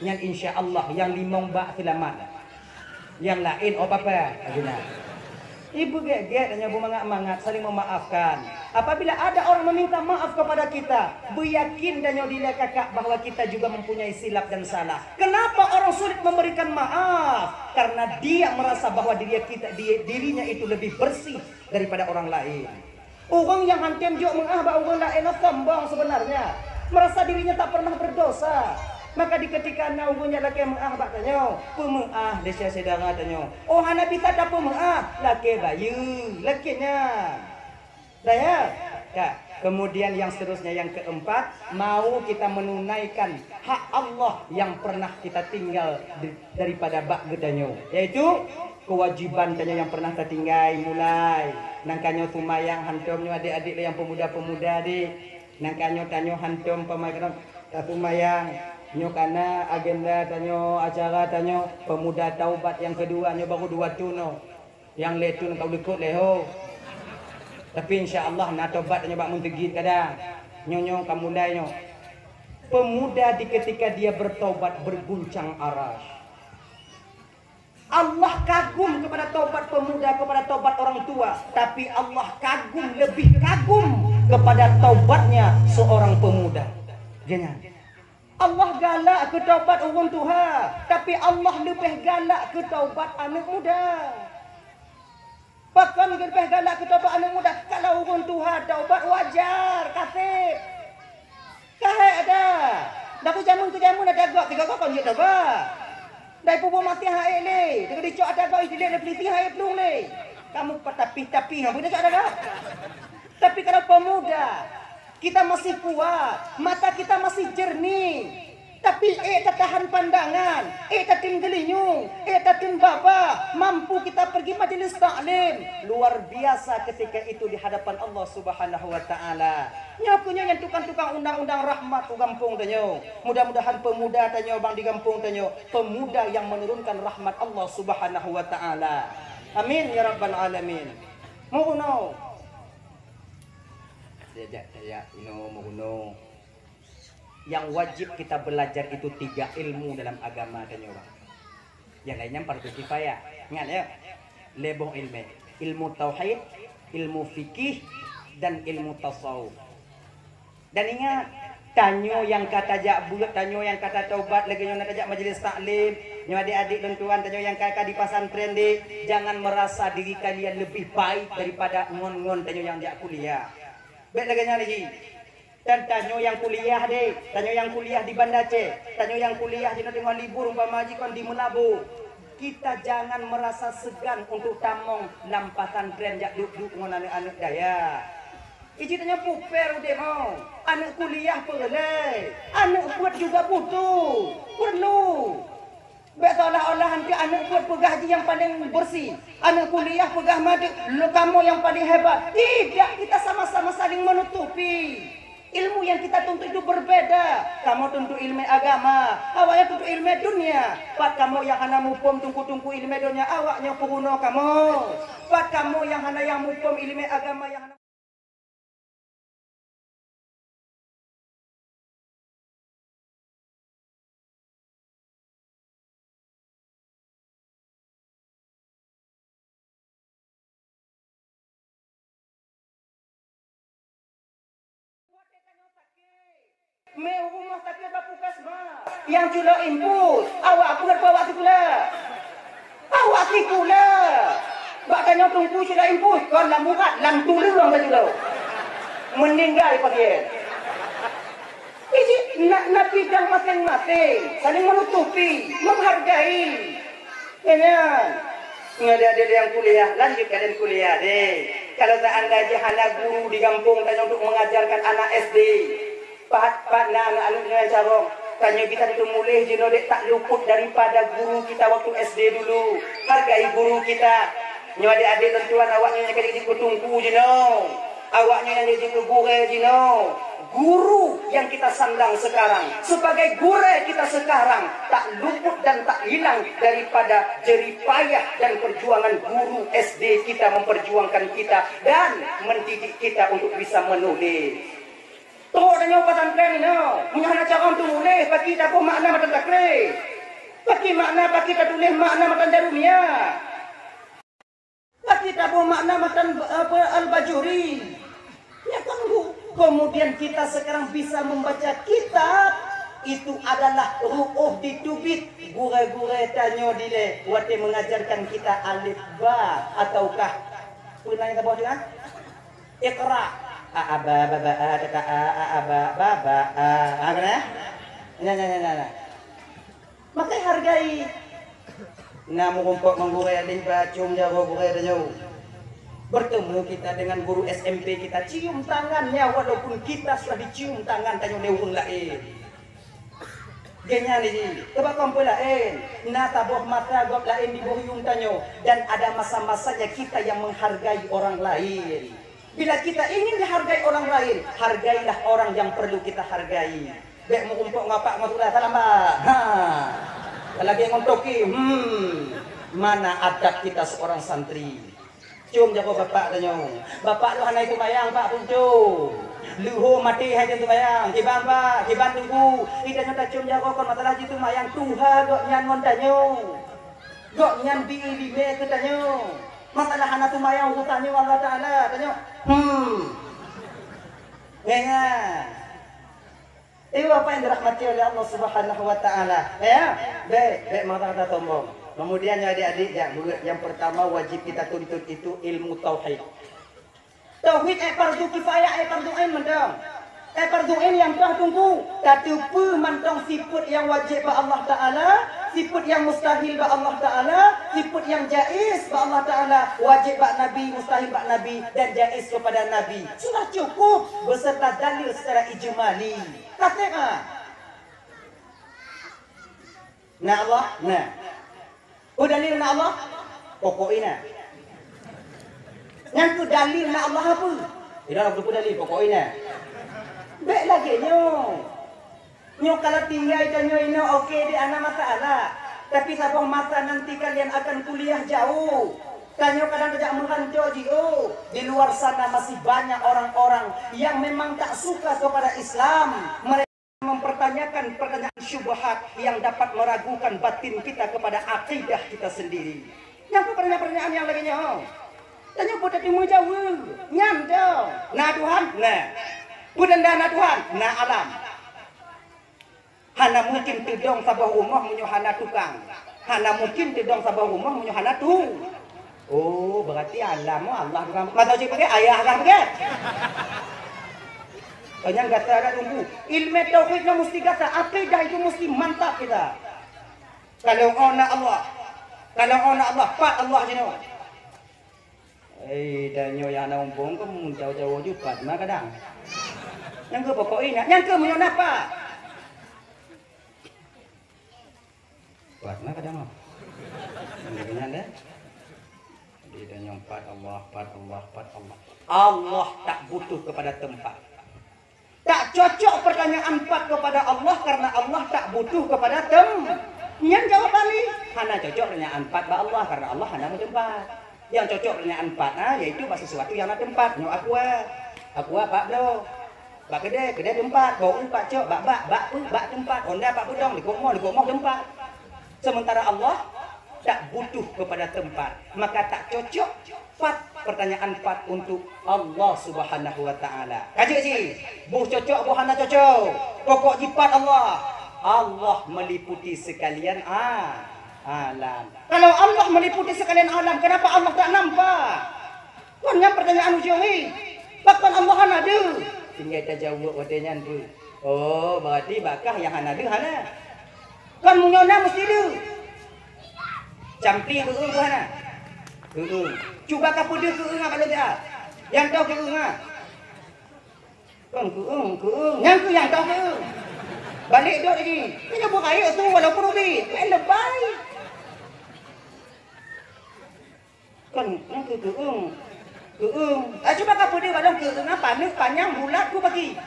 Speaker 2: Yang insya Allah yang limong bak selamat. Yang lain apa-apa. Ibu geget hanya bermangat-mangat saling memaafkan. Apabila ada orang meminta maaf kepada kita, beryakin dan diri kakak bahwa kita juga mempunyai silap dan salah. Kenapa orang sulit memberikan maaf? Karena dia merasa bahwa dirinya itu lebih bersih daripada orang lain. Orang yang hantem juga mengah orang lain sombong sebenarnya, merasa dirinya tak pernah berdosa. Maka di ketika na ugunya laki mengah bak tanyo, pemengah desa sedara tanyo. Oh hana bisa tak pemengah, laki bayu, lakinya. Daya. Kak, kemudian yang seterusnya yang keempat, mau kita menunaikan hak Allah yang pernah kita tinggal daripada bak gedanyo, yaitu kewajiban tanyo yang pernah kita tinggal mulai. Nangkanyo sumayang hantomnyo adik-adik yang pemuda-pemuda adik. Nangkanyo tanyo hantom pemakiran sumayang. Nyo kana agenda tanyo acara tanyo pemuda taubat yang kedua nyo baru 2 tuno. Yang letun kau dekut leho. Tapi insya-Allah na taubat tanyo bak muntegit kadang. Nyo kamu mulai nyo. Pemuda di ketika dia bertaubat berguncang arash. Allah kagum kepada taubat pemuda, kepada taubat orang tua, tapi Allah lebih kagum kepada taubatnya seorang pemuda. Jangan. Allah galak ke taubat orang tua, tapi Allah lebih galak ke taubat anak muda. Bahkan lebih galak ke taubat anak muda. Kalau orang tua taubat wajar, kasih. Kahek ada. Dah ku jamun ada gak 3 kau je taubat. Dai pubu mati hae le. Dengan dicok ada gak isi le peliti hae pelung le. Kamu tapi hang boleh ada gak? Tapi kalau pemuda kita masih kuat, mata kita masih jernih. Tapi tahan pandangan, tatin gelinyung, tatin baba, mampu kita pergi majelis taklim. Luar biasa ketika itu di hadapan Allah Subhanahu wa taala. Nya punya yang tukang-tukang undang-undang rahmat ku gampung tanyo. Mudah-mudahan pemuda tanyo bang di gampung tanyo, pemuda yang menurunkan rahmat Allah Subhanahu wa taala. Amin ya rabbal alamin. Mohon yang wajib kita belajar itu 3 ilmu dalam agama dan nyawa. Yang lainnya fardu kifayah. Ingat ya. Lebong ilmu tauhid, ilmu fikih dan ilmu tasawuf. Dan ingat, tanyo yang kata bulat, tanyo yang kata taubat, lagi yang tajak majelis taklim, nyo adik-adik dan tuan tanyo yang kakak di pesantren deh, jangan merasa diri kalian lebih baik daripada ngon-ngon tanyo yang jak kuliah. Baik lagi. Dan tanyo yang kuliah deh, tanyo yang kuliah di Banda Aceh, tanyo yang kuliah di tengah libur umpama majikan di Melabu. Kita jangan merasa segan untuk tamong lampasan tren jak duduk dengan anak-anak daya. Iji tanya puper udah mau, anak kuliah perlai, anak buat juga butuh, perlu. Seolah-olah nanti anak buat pegah haji yang paling bersih, anak kuliah pegah madu, lo kamu yang paling hebat. Tidak, kita sama-sama saling menutupi. Ilmu yang kita tuntut itu berbeda. Kamu tuntut ilmu agama, awaknya tuntut ilmu dunia. Pak kamu yang hana mupom tungku-tungku ilmu dunia, awaknya puruno kamu. Pak kamu yang hana yang mupom ilmu agama yang hana Meu rumah sakit bapukas mah. Yang cula input. Awak aku nak bawa pula. Awak pula. Bak tanya tunggu cula input. Kau lam murat, lam tulu orang tak cula. Meninggal pasien. Ini nak bidang masing-masing. Saling menutupi, menghargai. Ya. Ada yang kuliah, lanjut kalian kuliah deh. Kalau seandainya hanya guru di kampung tanya untuk mengajarkan anak SD, Pak anak alumni carong, tanya kita itu mulai jino dek tak luput daripada guru kita waktu SD dulu. Hargai guru kita. Nyo adik-adik tentuan awaknya yang kali tunggu jino. Awaknya yang jadi guru jino. Guru yang kita sandang sekarang sebagai guru kita sekarang tak luput dan tak hilang daripada jeripayah dan perjuangan guru SD kita memperjuangkan kita dan mendidik kita untuk bisa menulis. Tuh dan nyawa pesantren ini, punya anak cara untuk menulis, bagi kita pun makna matan takrif, bagi makna bagi kita tulis makna matan jarumia, bagi kita pun makna matan al-bajuri. Ya kan Bu? Kemudian kita sekarang bisa membaca kitab. Itu adalah ru'uh ditubit. Gure-gure tanyo dile. Wate mengajarkan kita alif ba. Ataukah pernah kita bawa dengan Iqra. A'aba baba'a tata'a a'aba baba'a. Apa ya? Nah. Maka hargai. Namu kumpuk menggure alif ba. Cium jago gure tanyo. Bertemu kita dengan guru SMP kita, cium tangannya walaupun kita sudah dicium tangan tanya lewung lain. Genya ni, coba kampung lain, nata boh mata gop lain di bohyung tanyo dan ada masa-masanya kita yang menghargai orang lain. Bila kita ingin dihargai orang lain, hargailah orang yang perlu kita hargai. Bek mau kumpul ngapak matulah salama. Lagi ngontoki, mana adab kita seorang santri? Cium jago bapak tanya. Bapak lu hanai tumayang pak puncu. Luho mati hai tu tumayang. Kiban pak, kiban tunggu. Kita nyata cium jago kon masalah jitu mayang tuha gok nyan ngon tanyo. Gok nyan bi me tu tanyo. Masalah hana tumayang tu tanyo Allah Taala tanyo. Ya. Itu apa yang dirahmati oleh Allah Subhanahu wa taala. Ya. Baik mata tombong. Kemudian adik-adik yang pertama wajib kita tuntut itu ilmu tauhid. Tauhid fardu kifayah fardu ain mendang. Fardu ain yang telah tunggu. Tatupu mantong sifat yang wajib ba Allah Taala, sifat yang mustahil ba Allah Taala, sifat yang jaiz ba Allah Taala, wajib ba Nabi, mustahil ba Nabi dan jaiz kepada Nabi. Sudah cukup beserta dalil secara ijmali. Katakan. Nah Allah, nah. Oh dalil na Allah pokoknya. Yang tu dalil na Allah apa? Tidak ada berapa dalil pokoknya. Baik lagi nyo kalau tinggal nyo ini okey di anak masalah. Tapi sabang masa nanti kalian akan kuliah jauh. Kanyo kadang tidak menghancur di luar sana masih banyak orang-orang yang memang tak suka kepada Islam. Mereka mempertanyakan pertanyaan syubhat yang dapat meragukan batin kita kepada akidah kita sendiri. Yang pertanyaan yang lagi tanya budak timu jauh, nyam dong. Nah Tuhan, nah. Budak nah Tuhan, nah alam. Hana mungkin tidong sabah rumah menyuhana tukang. Hana mungkin tidong sabah rumah menyuhana tu. Oh, berarti alam Allah tukang. Masa cik pakai ayah lah pakai. Banyak kata ada tunggu. Ilmu tauhidnya mesti kata, akidah itu mesti mantap kita. Kalau ona Allah, Pak Allah jenuh. Danyo yang nak umpung kamu jauh-jauh juga, mana kadang. Yang ke pokoknya, yang ke menyon apa? Buat mana kadang? Dengan deh. Danyo Pak Allah. Allah tak butuh kepada tempat. Tak cocok pertanyaan 4 kepada Allah karena Allah tak butuh kepada Yang jawab kali. Hana cocok pertanyaan 4 kepada Allah karena Allah hana mau tempat. Yang cocok pertanyaan 4 yaitu bahasa sesuatu yang ada tempat. Nyo aku Pak bro. Bak kedai tempat. Bau pak cok bak tempat. Onda pak budong di kokmo tempat. Sementara Allah tak butuh kepada tempat, maka tak cocok. Pertanyaan 4 untuk Allah Subhanahu wa taala. Kaji si, buh cocok buh hana cocok. Pokok jipat Allah. Allah meliputi sekalian alam. Kalau Allah meliputi sekalian alam, kenapa Allah tak nampak? Kan yang pertanyaan ujung ni. Bahkan Allah ada. Tinggal kita jawab pertanyaan tu. Oh, berarti bakah yang ada hana. Kan munyona mesti ada. Campi ke hana. Cuba kau punya keung apa dia? Yang tahu keung kan keung. Yang tahu keung. Balik duduk lagi. Ini buat air tu walaupun rubi. Lebay. Kan yang keung. Cuba kau punya balang keung panjang bulat ku bagi.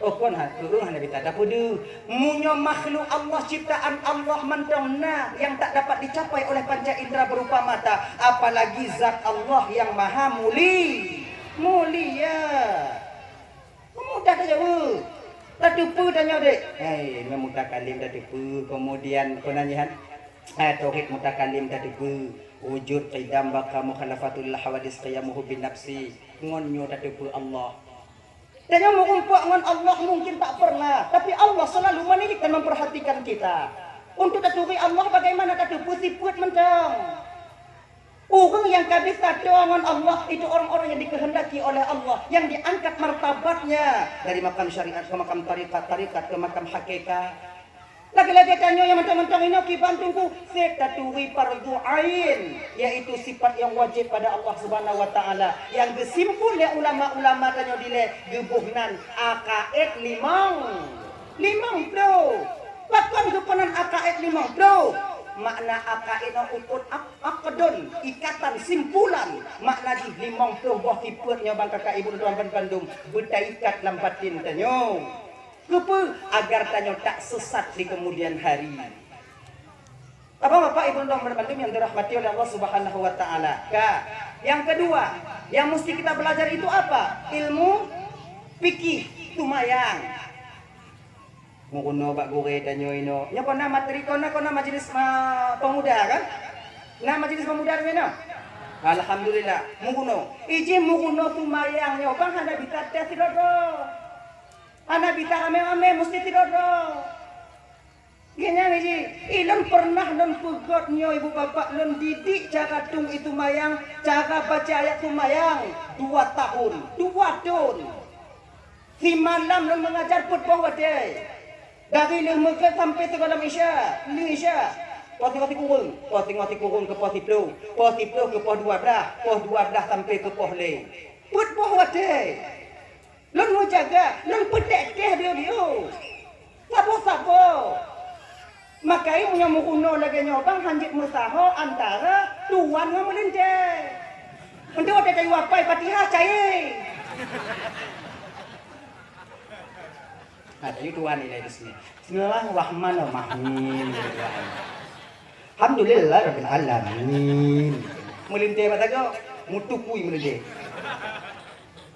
Speaker 2: Oh kon keung hanya kita dapat dia. Munyo makhluk Allah ciptaan Allah mendona yang tak dapat dicapai oleh panca indera berupa mata, apalagi zat Allah yang maha mulia. Mudah dah jauh. Tak tupu tanya dek. Mutakalim dah tupu. Kemudian konanyahan tauhid mutakalim dah tupu. Wujud qidam baka mukhalafatul hawadis qiyamuhu bin nafsi. Ngonyo dah tupu Allah. Dan yang mengumpuk dengan Allah mungkin tak pernah. Tapi Allah selalu menilik dan memperhatikan kita. Untuk daturi Allah bagaimana kata putih-put mentang. Orang yang kabis kata dengan Allah itu orang-orang yang dikehendaki oleh Allah. Yang diangkat martabatnya. Dari makam syariat ke makam tarikat ke makam hakikat. Lagi-lagi tanya yang mentang-mentang ini kibantuku setaturi fardu ain, yaitu sifat yang wajib pada Allah Subhanahu wa taala yang gesimpul ya ulama-ulama tanya dile gebuhnan akaid limang bro. Bahkan gepenan akaid limang bro. Makna akaid ukut akadon ikatan simpulan makna di limang bro buah tiputnya bang kakak ibu tuan Bandung bertaikat lampatin tanya. Kenapa? Agar tanya tak sesat di kemudian hari. Apa Bapak Ibu dan Bandung yang dirahmati oleh Allah Subhanahu wa taala. Yang kedua, yang mesti kita belajar itu apa? Ilmu fikih tumayang. Mukuno Pak Gure tanyo ino. Nya kona materi kona majelis pemuda kan? Nah majelis pemuda mana? Alhamdulillah. Mukuno. Iji mukuno tumayang nyo bang handa bisa tes dodo. Anak bisa ame-ame mesti tidur dong. Gini nih, ilan pernah non pegotnya ibu bapak non didik cara tung itu mayang, cara baca ayat itu mayang 2 tahun. Si malam non mengajar putbah wadai. Dari lembaga sampai ke dalam Isya. Poti kurung ke poti plo ke pos 12 sampai ke pos le. Putbah wadai. Lon mau jaga, lon pedek dia. Sabo. Makai punya mukuno lagi nyobang hanjit musaho antara tuan dengan melinte. Untuk ada kayu apa? Fatihah cai. Ada itu tuan ini di sini. Bismillahirrahmanirrahim. Alhamdulillah rabbil alamin. Melinte apa tago? Mutukui melinte.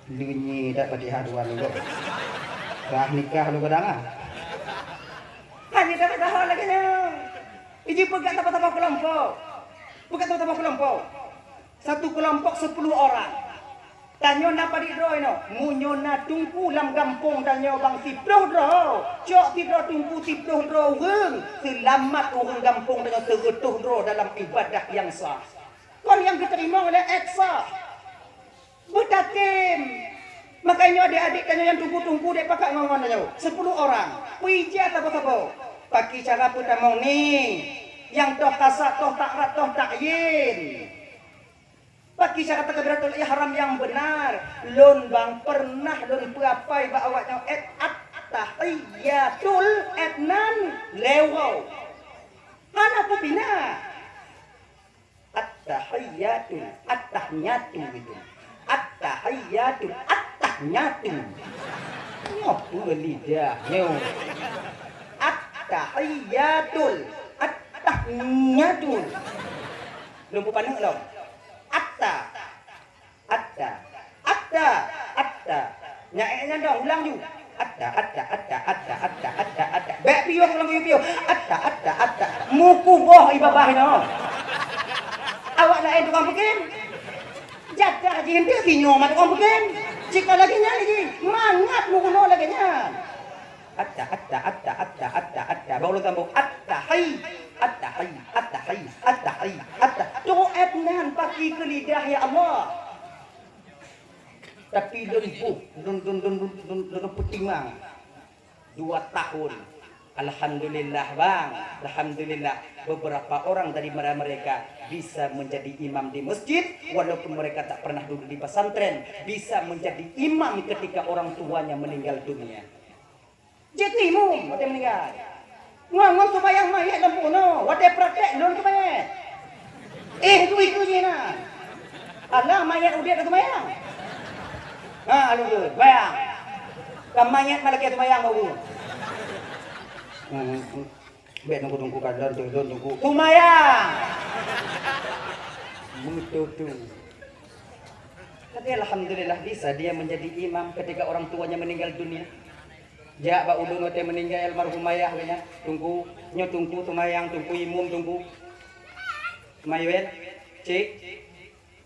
Speaker 2: Lunyi tak Fatihah dua lu. Dah nikah lu kadang hanya dah lagi nya. Iji pegat apa-apa kelompok. Satu kelompok 10 orang. Tanyo napa di dro ino? Munyona tungku lam kampung tanyo bang tiploh dro. Cok tiploh tungku tiploh dro urang. Selamat orang kampung dengan terutuh dro dalam ibadah yang sah. Kon yang diterima oleh eksa. Butatim. Makanya adik-adik tanya yang tunggu-tunggu dek pakai ngomong tanya 10 orang. Puija apa-apa. Pakai cara putamong ni. Yang toh kasak, toh takrat, toh takyin. Pakai cara takbiratul ihram yang benar. Lon bang pernah lon puapai ba awaknya at-tahiyatul etnan lewo. Hana pupina. At-tahiyatu gitu. At-tahiyatu at-tahiyatu. Ngopo lidahnya. At-tahiyatul at-tahiyatu. Lumpuh pandang lo. Atta. Nyaeknya dong ulang ju. Ada. Bek piyo ulang piyo. Ada. Muku boh ibabah no. Awak nak tukang pekin. Jaga haji hendak binyo mat tukang pekin. Jika lagi nya lagi mangat muku no lagi nya. Ada. Baru tambah Ada. Doa nan pakai ke lidah ya Allah. Tapi dun putimang 2 tahun. Alhamdulillah bang, alhamdulillah beberapa orang dari mereka bisa menjadi imam di masjid walaupun mereka tak pernah duduk di pesantren, bisa menjadi imam ketika orang tuanya meninggal dunia. Jetimu, wate meninggal. Ngangon sembahyang mayat dan puno, wate praktek lon sembahyang. Itu na. Allah mayat udah ada sembahyang. Alu bayang. Kamayat malaki sembahyang bau. Bet nunggu kadar nunggu. Kumayang. Betul. Tapi alhamdulillah bisa dia menjadi imam ketika orang tuanya meninggal dunia. Ja ba ulun teh meninggal almarhum ayah nya. Tunggu tumayang, tunggu imum, tunggu. Mayuet, cik.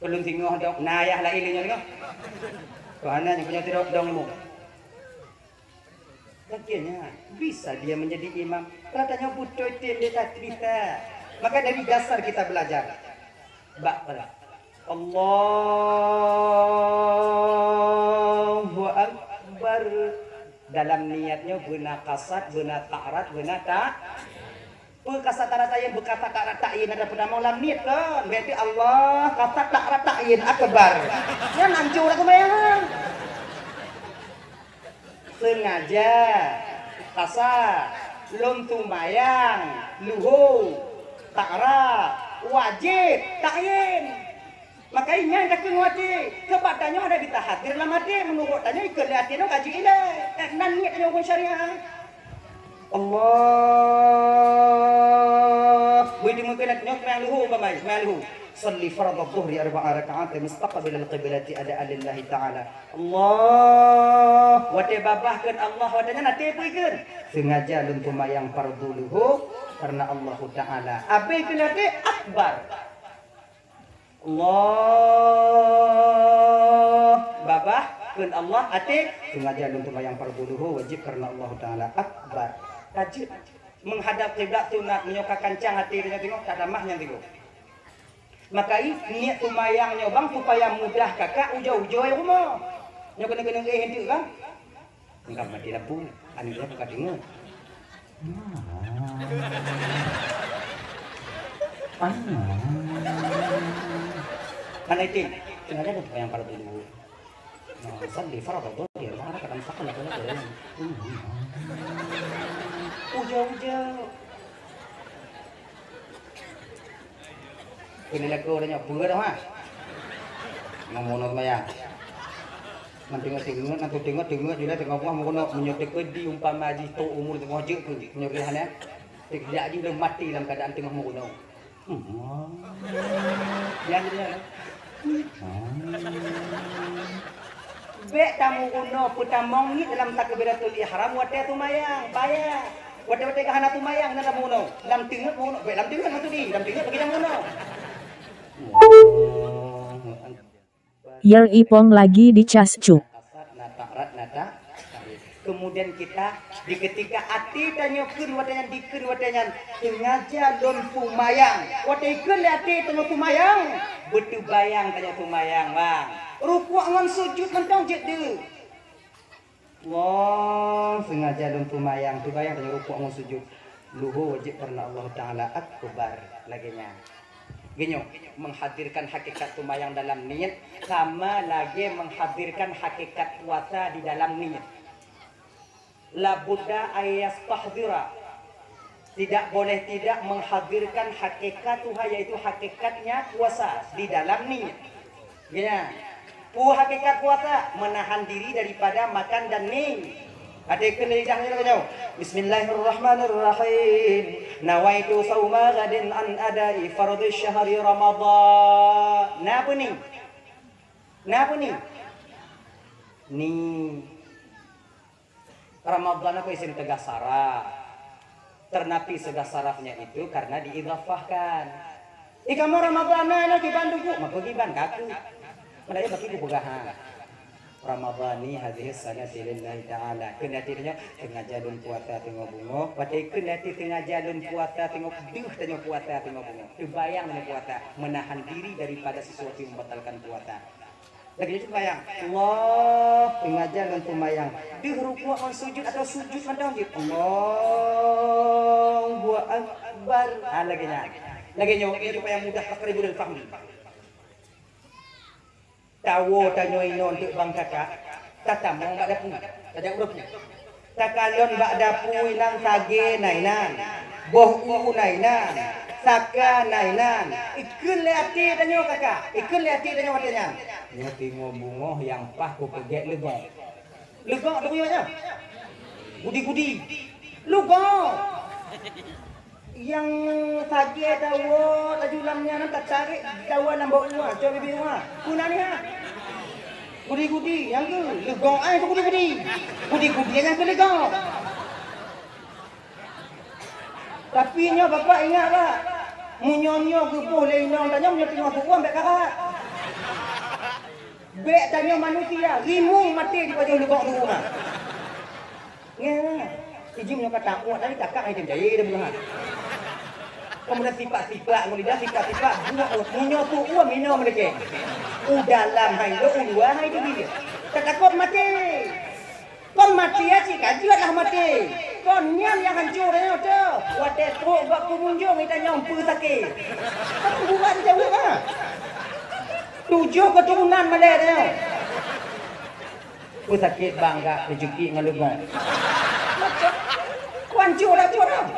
Speaker 2: Belum tinggal dong. Nayah lah ilinya nih. Karena yang punya tidak dong mu. Akhirnya bisa dia menjadi imam. Katanya butuh dia tak cerita. Maka dari dasar kita belajar. Bakal. Allahu Akbar. Dalam niatnya benar kasat, benar ta'arat, benar tak. Kasat ta'arat yang berkata ta'arat ta'in ada pada malam niat kan. Berarti Allah kasat ta'arat ta'in akbar. Ya hancur aku bayang. Sengaja kasar lom tumayang luhu ta'ra wajib ta'yin makanya dak wajib kebadannya ada di tahadir dalam hati menurut tanya ikut hati no kaji ilah nan niatnya hukum syariah Allah widi mungkin nyok maluhu bamai maluhu صلي فرض الظهر 4 ركعات مستقبل القبلة أداء لله تعالى Allah wate babahkeun Allah wadanya nate peuikeun sengaja lun tumayang fardhu luhu karena Allah taala abi pilate akbar Allah babahkeun Allah ate sengaja lun tumayang fardhu luhu wajib karena Allah taala akbar tajid menghadap kiblat tu nak menyoka kancang hati dia tengok tak damahnya tengok. Maka niat tumayangnya bang supaya mudah kakak ujau-ujau ya rumah. Nya kena hentik kan? Engkau mati lampu, anu dia buka dengar. Kan itu, sengaja ada tumayang pada dulu. Salli farad dhuhr mana kadang sakal kalau ada. Ujau-ujau. Ini lagu ada nyapu dah mah. Ngomong maya. Nanti tengok juga tengok apa mau nak menyotek di umpama haji tu umur tengok je tu menyotek hanya. Tidak haji dah mati dalam keadaan tengah mau nak. Yang dia. Bek tamu kuno putamong ni dalam takbiratul ihram wate tumayang bayar. Wate kahana tumayang dalam kuno. Dalam tengah kuno, dalam tengah tu di, dalam tengah bagi kuno.
Speaker 3: Yer Ipong lagi dicas cuk.
Speaker 2: Kemudian kita di ketika hati tanyakeun wadanyan dikeun wadanyan sengaja lon tumayang. Wadekeun hati tanya tumayang. Betu bayang tanya tumayang bang. Rukuk ngan sujud mentong jet deui. Wah, sengaja lon tumayang, tubayang tanya rukuk ngan sujud. Luhu wajib karena Allah taala akbar laginya. Gini, menghadirkan hakikat tumayang dalam niat sama lagi menghadirkan hakikat puasa di dalam niat. La budda ayastahdira. Tidak boleh tidak menghadirkan hakikat Tuhan yaitu hakikatnya puasa di dalam niat. Gini, hakikat puasa menahan diri daripada makan dan minum. Adaikan lidahnya kau. Bismillahirrahmanirrahim. Nawaitu sauma ghadin an adai fardhi syahri Ramadan. Napa ni? Ni. Ramadan aku isim tegah saraf. Ternapi segah sarafnya itu karena diidhafahkan. Kamu Ramadan na kiban duku, maka kiban kaku. Padahal bagi ku pegahan. Ramadhani hadhihi sanati lillahi ta'ala. Kena tidaknya tengah jalun puasa tengok bungo. Pakai kena tengah jalun puasa tengok duh tengok puasa tengok bungo. Terbayang dengan puasa menahan diri daripada sesuatu yang membatalkan puasa. Lagi itu bayang. Allah tengah jalan tumayang. Duh rukuk on sujud atau sujud mandang je. Allahu akbar. Lagi nya. Lagi nya itu yang mudah takribul fahmi. Tawo tanyo ino untuk bang kakak tata mong bak dapu tajak urut takalon bak dapu inan sage nainan boh u nainan saka nainan ikun leati tanyo kakak ikun leati tanyo watanya nyo tingo bungo yang pah ku pegek legong legong tu nya gudi-gudi legong yang sage tawo tajulamnya nan tak tarik tawo nambah uang coba bibi uang kunani ha gudi-gudi yang tu legong ai tu gudi-gudi gudi-gudi yang tu legong tapi nya bapak ingat tak munyonyo ke boleh inong tanya munyo tengok uang bek kakak bek tanya manusia rimung mati di baju legong tu ha ngah iji munyo kata uang tadi kakak ai jai dah bulan kemudian sifat-sifat, kemudian sifat-sifat munyo tu uang minum mereka. Dalam hai do dua hai tu dia. Takut mati. Kon mati ya sih kajilah mati. Kon nyam yang hancur ya tu. Wate truk bak pengunjung kita nyampu sakit. Aku buat jauh ah. 7 keturunan malai dia. Ku sakit bangga rezeki ngalugong. Hancur dah curang.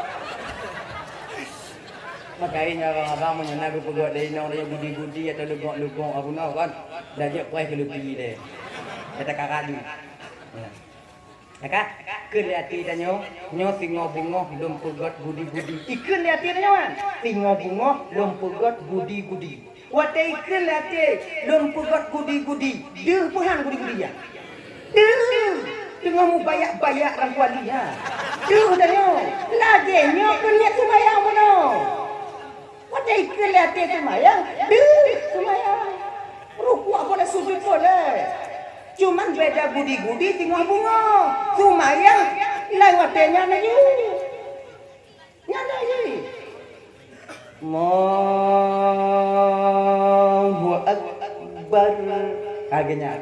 Speaker 2: Makanya abang menyenang aku pegot dari nong dia gudi-gudi atau legok-legok apa nak kan. Dah dia kuai ke lebih deh. Kata kakadu. Kakak, kelihati tanyo, nyo singo bungo lom pegot gudi-gudi. Ikan lihati tanyo kan. Singo bungo lom pegot gudi-gudi. Watai ikan lihati lom pegot gudi-gudi. Dia puhan gudi-gudi ya. Dia tengah mu bayak-bayak rangkuali ha. Dia tanyo. Lagi nyo kelihat sembayang mono. Wadai kelihati semayang, semayang. Rukuk boleh sujud boleh. Cuman beda gudi-gudi tinggal bunga. Semayang lewatnya aja. Nyada aja. Allahu Akbar. Agaknya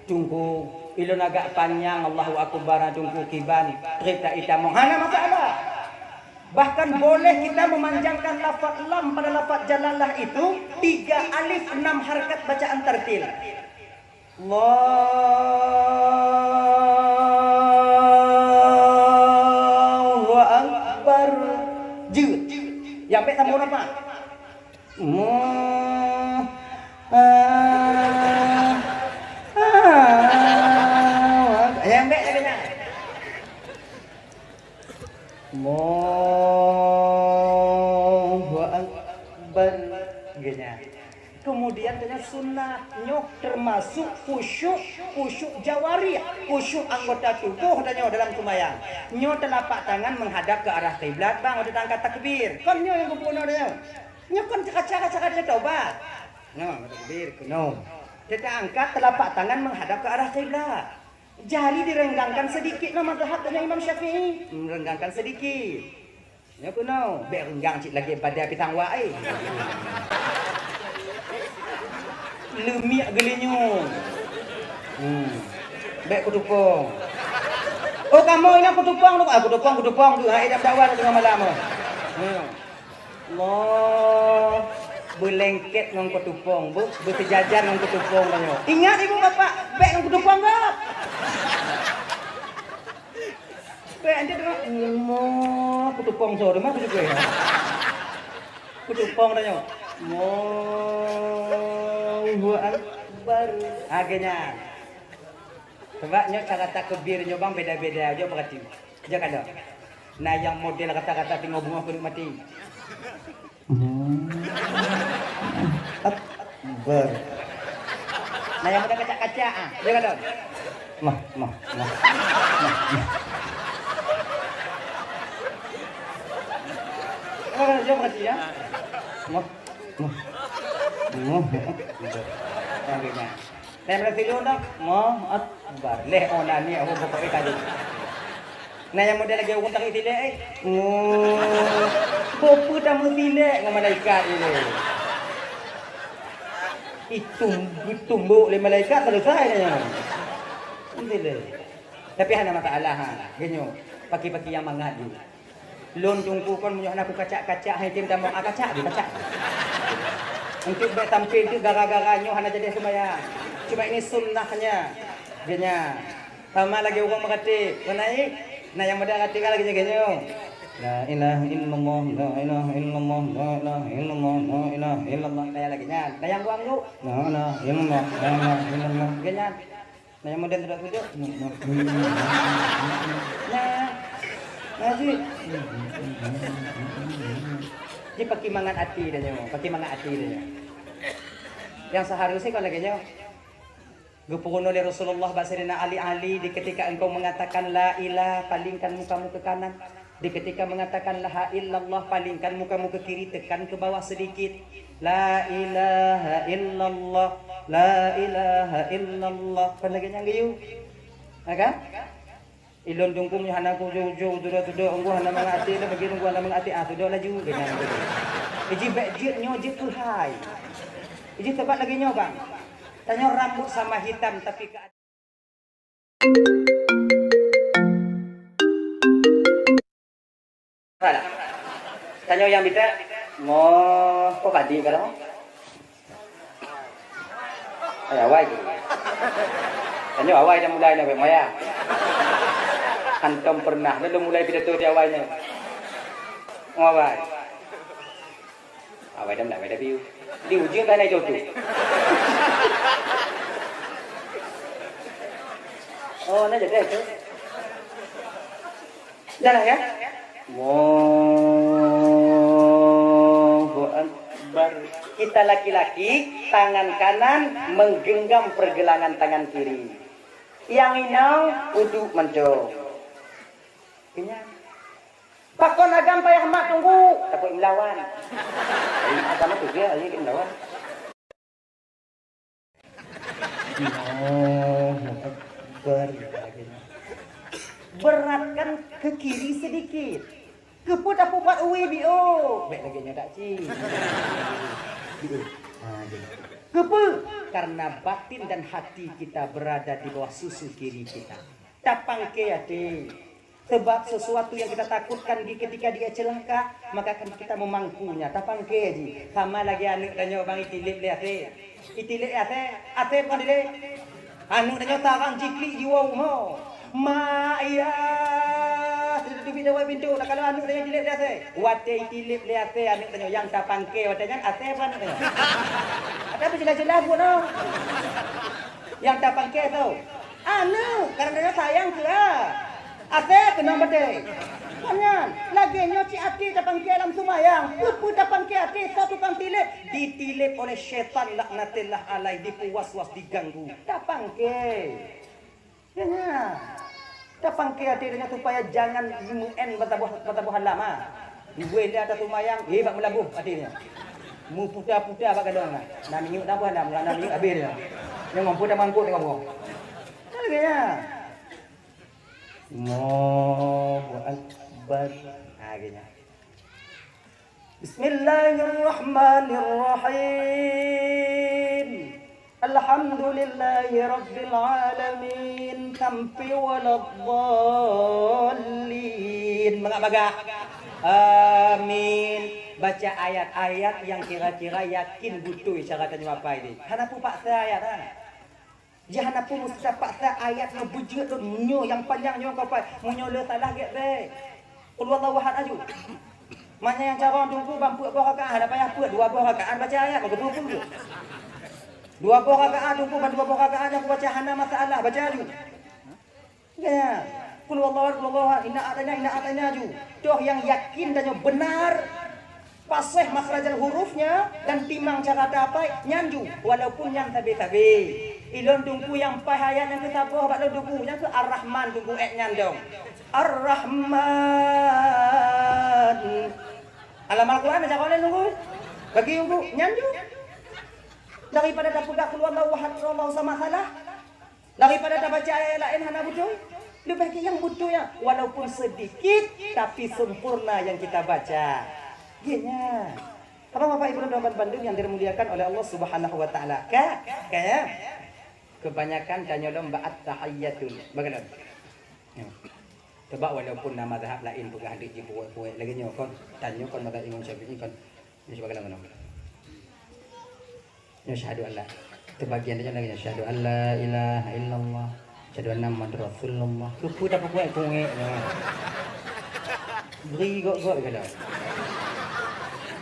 Speaker 2: tunggu ilun agak panjang Allahu Akbar tunggu kiban. Cerita itamong hana masalah. Bahkan boleh kita memanjangkan lafaz lam pada lafaz jalalah itu 3 alif 6 harakat bacaan tartil. Allahu Akbar. Jut. Yang pek tambah apa? Yang pek lagi. Kemudian dengan sunnahnya termasuk khusyuk jawari, khusyuk anggota tubuh tanya dalam sembahyang. Nyo telapak tangan menghadap ke arah kiblat, bang udah angkat takbir. Kon nyo yang kumpul dia. Nyo kon cara-cara dia taubat. No, takbir kuno. Kita angkat telapak tangan menghadap ke arah kiblat. Jari direnggangkan sedikit nama mazhab tanya Imam Syafi'i. Merenggangkan sedikit. Nyo kuno, be renggang cik lagi pada pitang wae. Lemiak gelinyo. Baik kutupong. Oh kamu ini kutupong tu. Kutupong tu. Hai dah dakwah tengah malam. Allah berlengket dengan kutupong, bu, bersejajar dengan kutupong banyo. Ingat ibu bapak, baik dengan kutupong tak? Baik anda tengok. Allah kutupong so, demam tu juga ya. Kutupong banyo. Allahu Akbar. Agaknya. Sebabnya cara takbir nyobang beda-beda aja berarti. Jangan dah. Nah yang model kata-kata tinggal bunga kulit mati. Akbar. Nah yang udah kaca-kaca ah. Jangan dah. Mah. Jom kasih ya. Mo. Saya berarti dulu dong. Mo, leh onani aku pokoknya tadi. Nah yang model lagi untak itu deh. Popo tamu sile ngamalaikat ini. Itumbuk le malaikat selesai nya. Ini deh. Tapi hana masalah ha. Genyo. Paki-paki yang mangadu. Lon tungku kon munyo aku kacak-kacak hai tim damang kacak. Untuk baik tampil itu gara-garanya hana jadi semaya. Cuma ini sunnahnya. Genya. Sama lagi orang mengerti. Menaik. Nah yang muda ngerti lagi genyo. La ilaha illallah, la ilaha illallah, la ilaha illallah, la ilaha illallah. Nah lagi nya. Nah yang buang lu. La ilaha illallah, la ilaha illallah. Genya. Nah yang muda tidak tujuh. Nah. Ngaji. Di pakai mangan hati dah nyo, pakai mangan hati dah. Yang seharusnya kalau lagi nyo, gepurun oleh Rasulullah basirina Ali di ketika engkau mengatakan la ilah, palingkan mukamu ke kanan. Di ketika mengatakan la illallah, palingkan mukamu ke kiri, tekan ke bawah sedikit. La ilaha illallah, la ilaha illallah. Kan lagi nyo gayu, agak? Ilon dungkum ni hana ko jo dura unggu hana mga ati na bagi unggu hana mga ati do laju ganyan. Iji bejit nyo jit hai. Iji tebat lagi nyo bang. Tanyo rambut sama hitam tapi ke Tanyo yang bita mo kok kadi kalau. Ay away. Tanyo away dah mulai na moya. Antum pernah dah mulai pidato di awalnya. Awal. Awal dah mulai dah biu. Di ujung kan aja tu. Oh, nak jadi tu. Dah lah ya. Allahu Akbar. Kita laki-laki tangan kanan menggenggam pergelangan tangan kiri. Yang inau untuk menjauh. Pakon agam payah mak tunggu. Takut melawan. Ini agama tu dia, ini melawan. Beratkan ke kiri sedikit. Keput apa buat uwi bio. Baik lagi nya tak ci. Kepu karena batin dan hati kita berada di bawah susu kiri kita. Tapang ke ade. Sebab sesuatu yang kita takutkan ketika dia celaka, maka akan kita memangkunya. Tapang ke ji. Sama lagi anu danyo bang itilip le ate. Itilip ate bukan dile. Anu danyo tarang jikli jiwa mo. Ma iya. Tidak video pintu. Nah, kalau anu danyo itilip le ate. Wate itilip le ate anu danyo yang tapang ke watenya ate apa anu. Ada apa jelas-jelas bu no. Yang tapang ke tu. Anu karena danyo sayang ke. Ate kena bade. Kanyan, lagi nyoci ati tapang ke dalam sumayang. Pupu tapang ke ati satu kang tilip. Ditilip oleh syaitan laknatillah alai, dipuas-was diganggu. Tapang ke. Ya. Tapang ke ati dengan supaya jangan UN batabuhan lama. Ibu dia ada sumayang, bak melabuh atinya. Mu puta-puta bak kadang. Nah minggu dah buah dah, minggu habis dia. Yang mampu dah mangkuk dengan buah. Lagi ya. Allahu Akbar. Akhirnya. Bismillahirrahmanirrahim. Alhamdulillahi rabbil alamin. Sampai waladdallin. Mengapa? Amin. Baca ayat-ayat yang kira-kira yakin butuh isyaratnya apa ini. Hana paksa ayat ha. Jangan pun mesti paksa ayat yang bujur tu nyo yang panjang nyo kau pai. Munyo le salah get be. Qul wallahu ahad aju. Mana yang cara tunggu bampu apa rakaat ada payah apa 2 rakaat baca ayat begitu pun tu. 2 rakaat tunggu ban 2 rakaat aku baca hana masalah baca aju. Ya. Qul wallahu inna atana aju. Doh yang yakin dan yang benar pasih makhrajal hurufnya dan timang cara dapai nyanju walaupun yang tabi-tabi. Ilon tunggu yang pahaya yang ke tabuh bak lo tunggu yang ke Ar-Rahman tunggu eknya dong. Ar-Rahman. Alam Al-Quran macam mana tunggu? Bagi tunggu nyanyi. Daripada dah pegang keluar Allah wahad Allah sama salah. Daripada dah baca ayat lain hana betul. Lebih yang betul ya, walaupun sedikit tapi sempurna yang kita baca. Gini. Apa Bapak Ibu dan Bandung yang dimuliakan oleh Allah Subhanahu wa taala? Kayak kebanyakan tanya lomba at-tahiyyatul. Bagaimana? Coba walaupun nama mazhab lain pegah di kuat-kuat lagi nyo kon tanya kon mazhab Imam Syafi'i kon ni sebagaimana ngono. Ya syahadu Allah. Terbagian dia lagi syahadu alla ilaha illallah. Syahadu anna Muhammadar Rasulullah. Lupa dah kuat-kuat. Beri gok-gok kalau.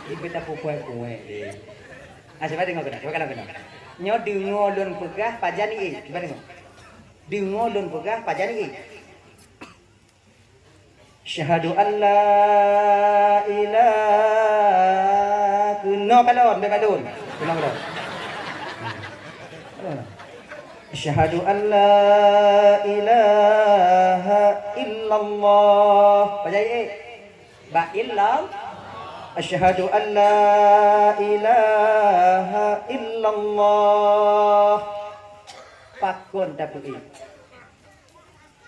Speaker 2: Ibu tak kuat-kuat dia. Coba tengok kena. Coba kalau kena. Nyo dengar lon pegah pajan ni. Coba tengok. Dengar lon pegah pajan ni. Syahadu alla ilaha no balon balon. Ulang balon. Syahadu alla ilaha illallah. Pajan ni. Ba illallah. Asyhadu an la ilaha illallah. Pakon tapui.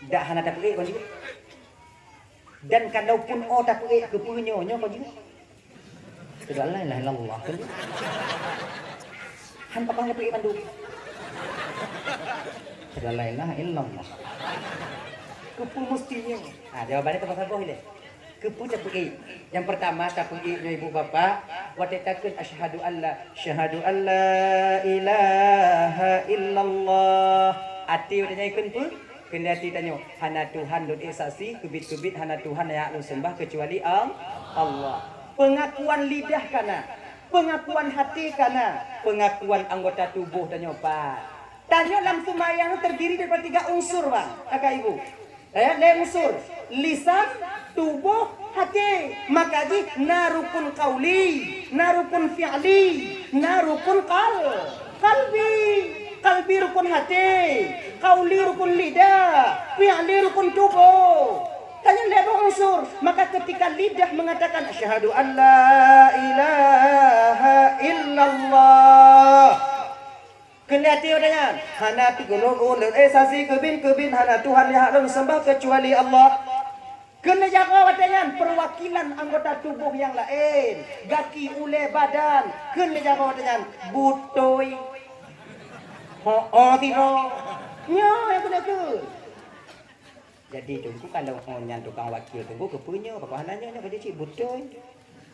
Speaker 2: Dak hana tapui kon juga. Dan kalaupun o tapui kepunyo nyo kon juga. Sudah la ilaha illallah kon. Han pakon tapui pandu. Sudah la ilaha illallah. Kepu mestinya. Jawabannya tepat apa ile? Kepu tapui. Yang pertama tapui ibu bapa wadatakeun asyhadu alla ilaha illallah. Ati udah nyaikeun pu kendati tanyo hana Tuhan dot esasi kebit-kebit hana Tuhan yang anu sembah kecuali Allah. Pengakuan lidah kana, pengakuan hati kana, pengakuan anggota tubuh tanyo pa. Tanyo dalam sembahyang terdiri daripada 3 unsur bang, kakak ibu. Unsur lisan, tubuh, hati. Maka di narukun qauli, narukun fi'li, narukun qalbi. Qalbi rukun hati, qauli rukun lidah, fi'li rukun tubuh. Tanya leba unsur. Maka ketika lidah mengatakan asyhadu an la ilaha illallah. Kelihatan dengan hana pigulung ulun esasi kebin hana Tuhan yang harus sembah kecuali Allah. Kena jaga wadangan perwakilan anggota tubuh yang lain, gaki ule badan. Kena jaga wadangan butoi. Tino. Nyo yang kena ke. Jadi tunggu kalau yang tukang wakil tunggu kepunya apa hananya nya dia cik butoi.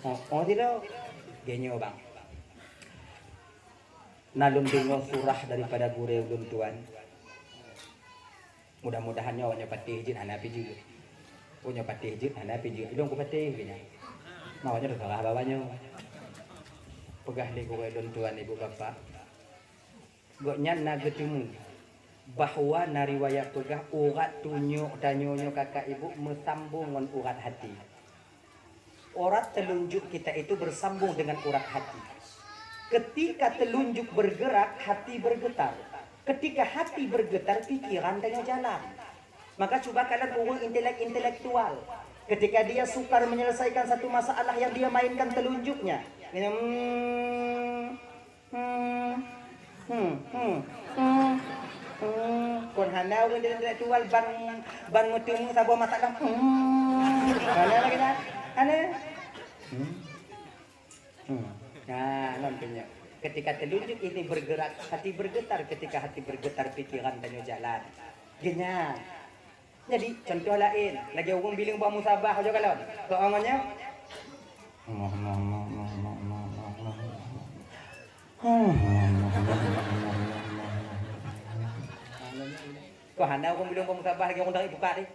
Speaker 2: Tino. Genyo bang. Nalum dengar surah daripada gure ulun tuan. Mudah-mudahan nyawanya patih jin hanapi juga. Punya patih jin hanapi juga. Ilung ku patih gini. Mawanya dah salah bawanya. Pegah di gure ulun tuan ibu bapa. Goknya na ketemu bahwa nariwayat pegah urat tunyuk tanyonyo kakak ibu mesambung dengan urat hati. Urat telunjuk kita itu bersambung dengan urat hati. Ketika telunjuk bergerak, hati bergetar. Ketika hati bergetar, pikiran tengah jalan. Maka coba kalian uang intelektual. Ketika dia sukar menyelesaikan satu masalah yang dia mainkan telunjuknya. Kon hana uang intelektual ban mutemu sabuah masalah. Mana lagi dah? Ana. Nah, nantinya ketika telunjuk ini bergerak, hati bergetar. Ketika hati bergetar, pikiran tanya jalan. Genya. Jadi contoh lain, lagi orang bilang buat musabah aja kalau. Soalnya kau hana orang bilang buat musabah lagi orang dari buka deh.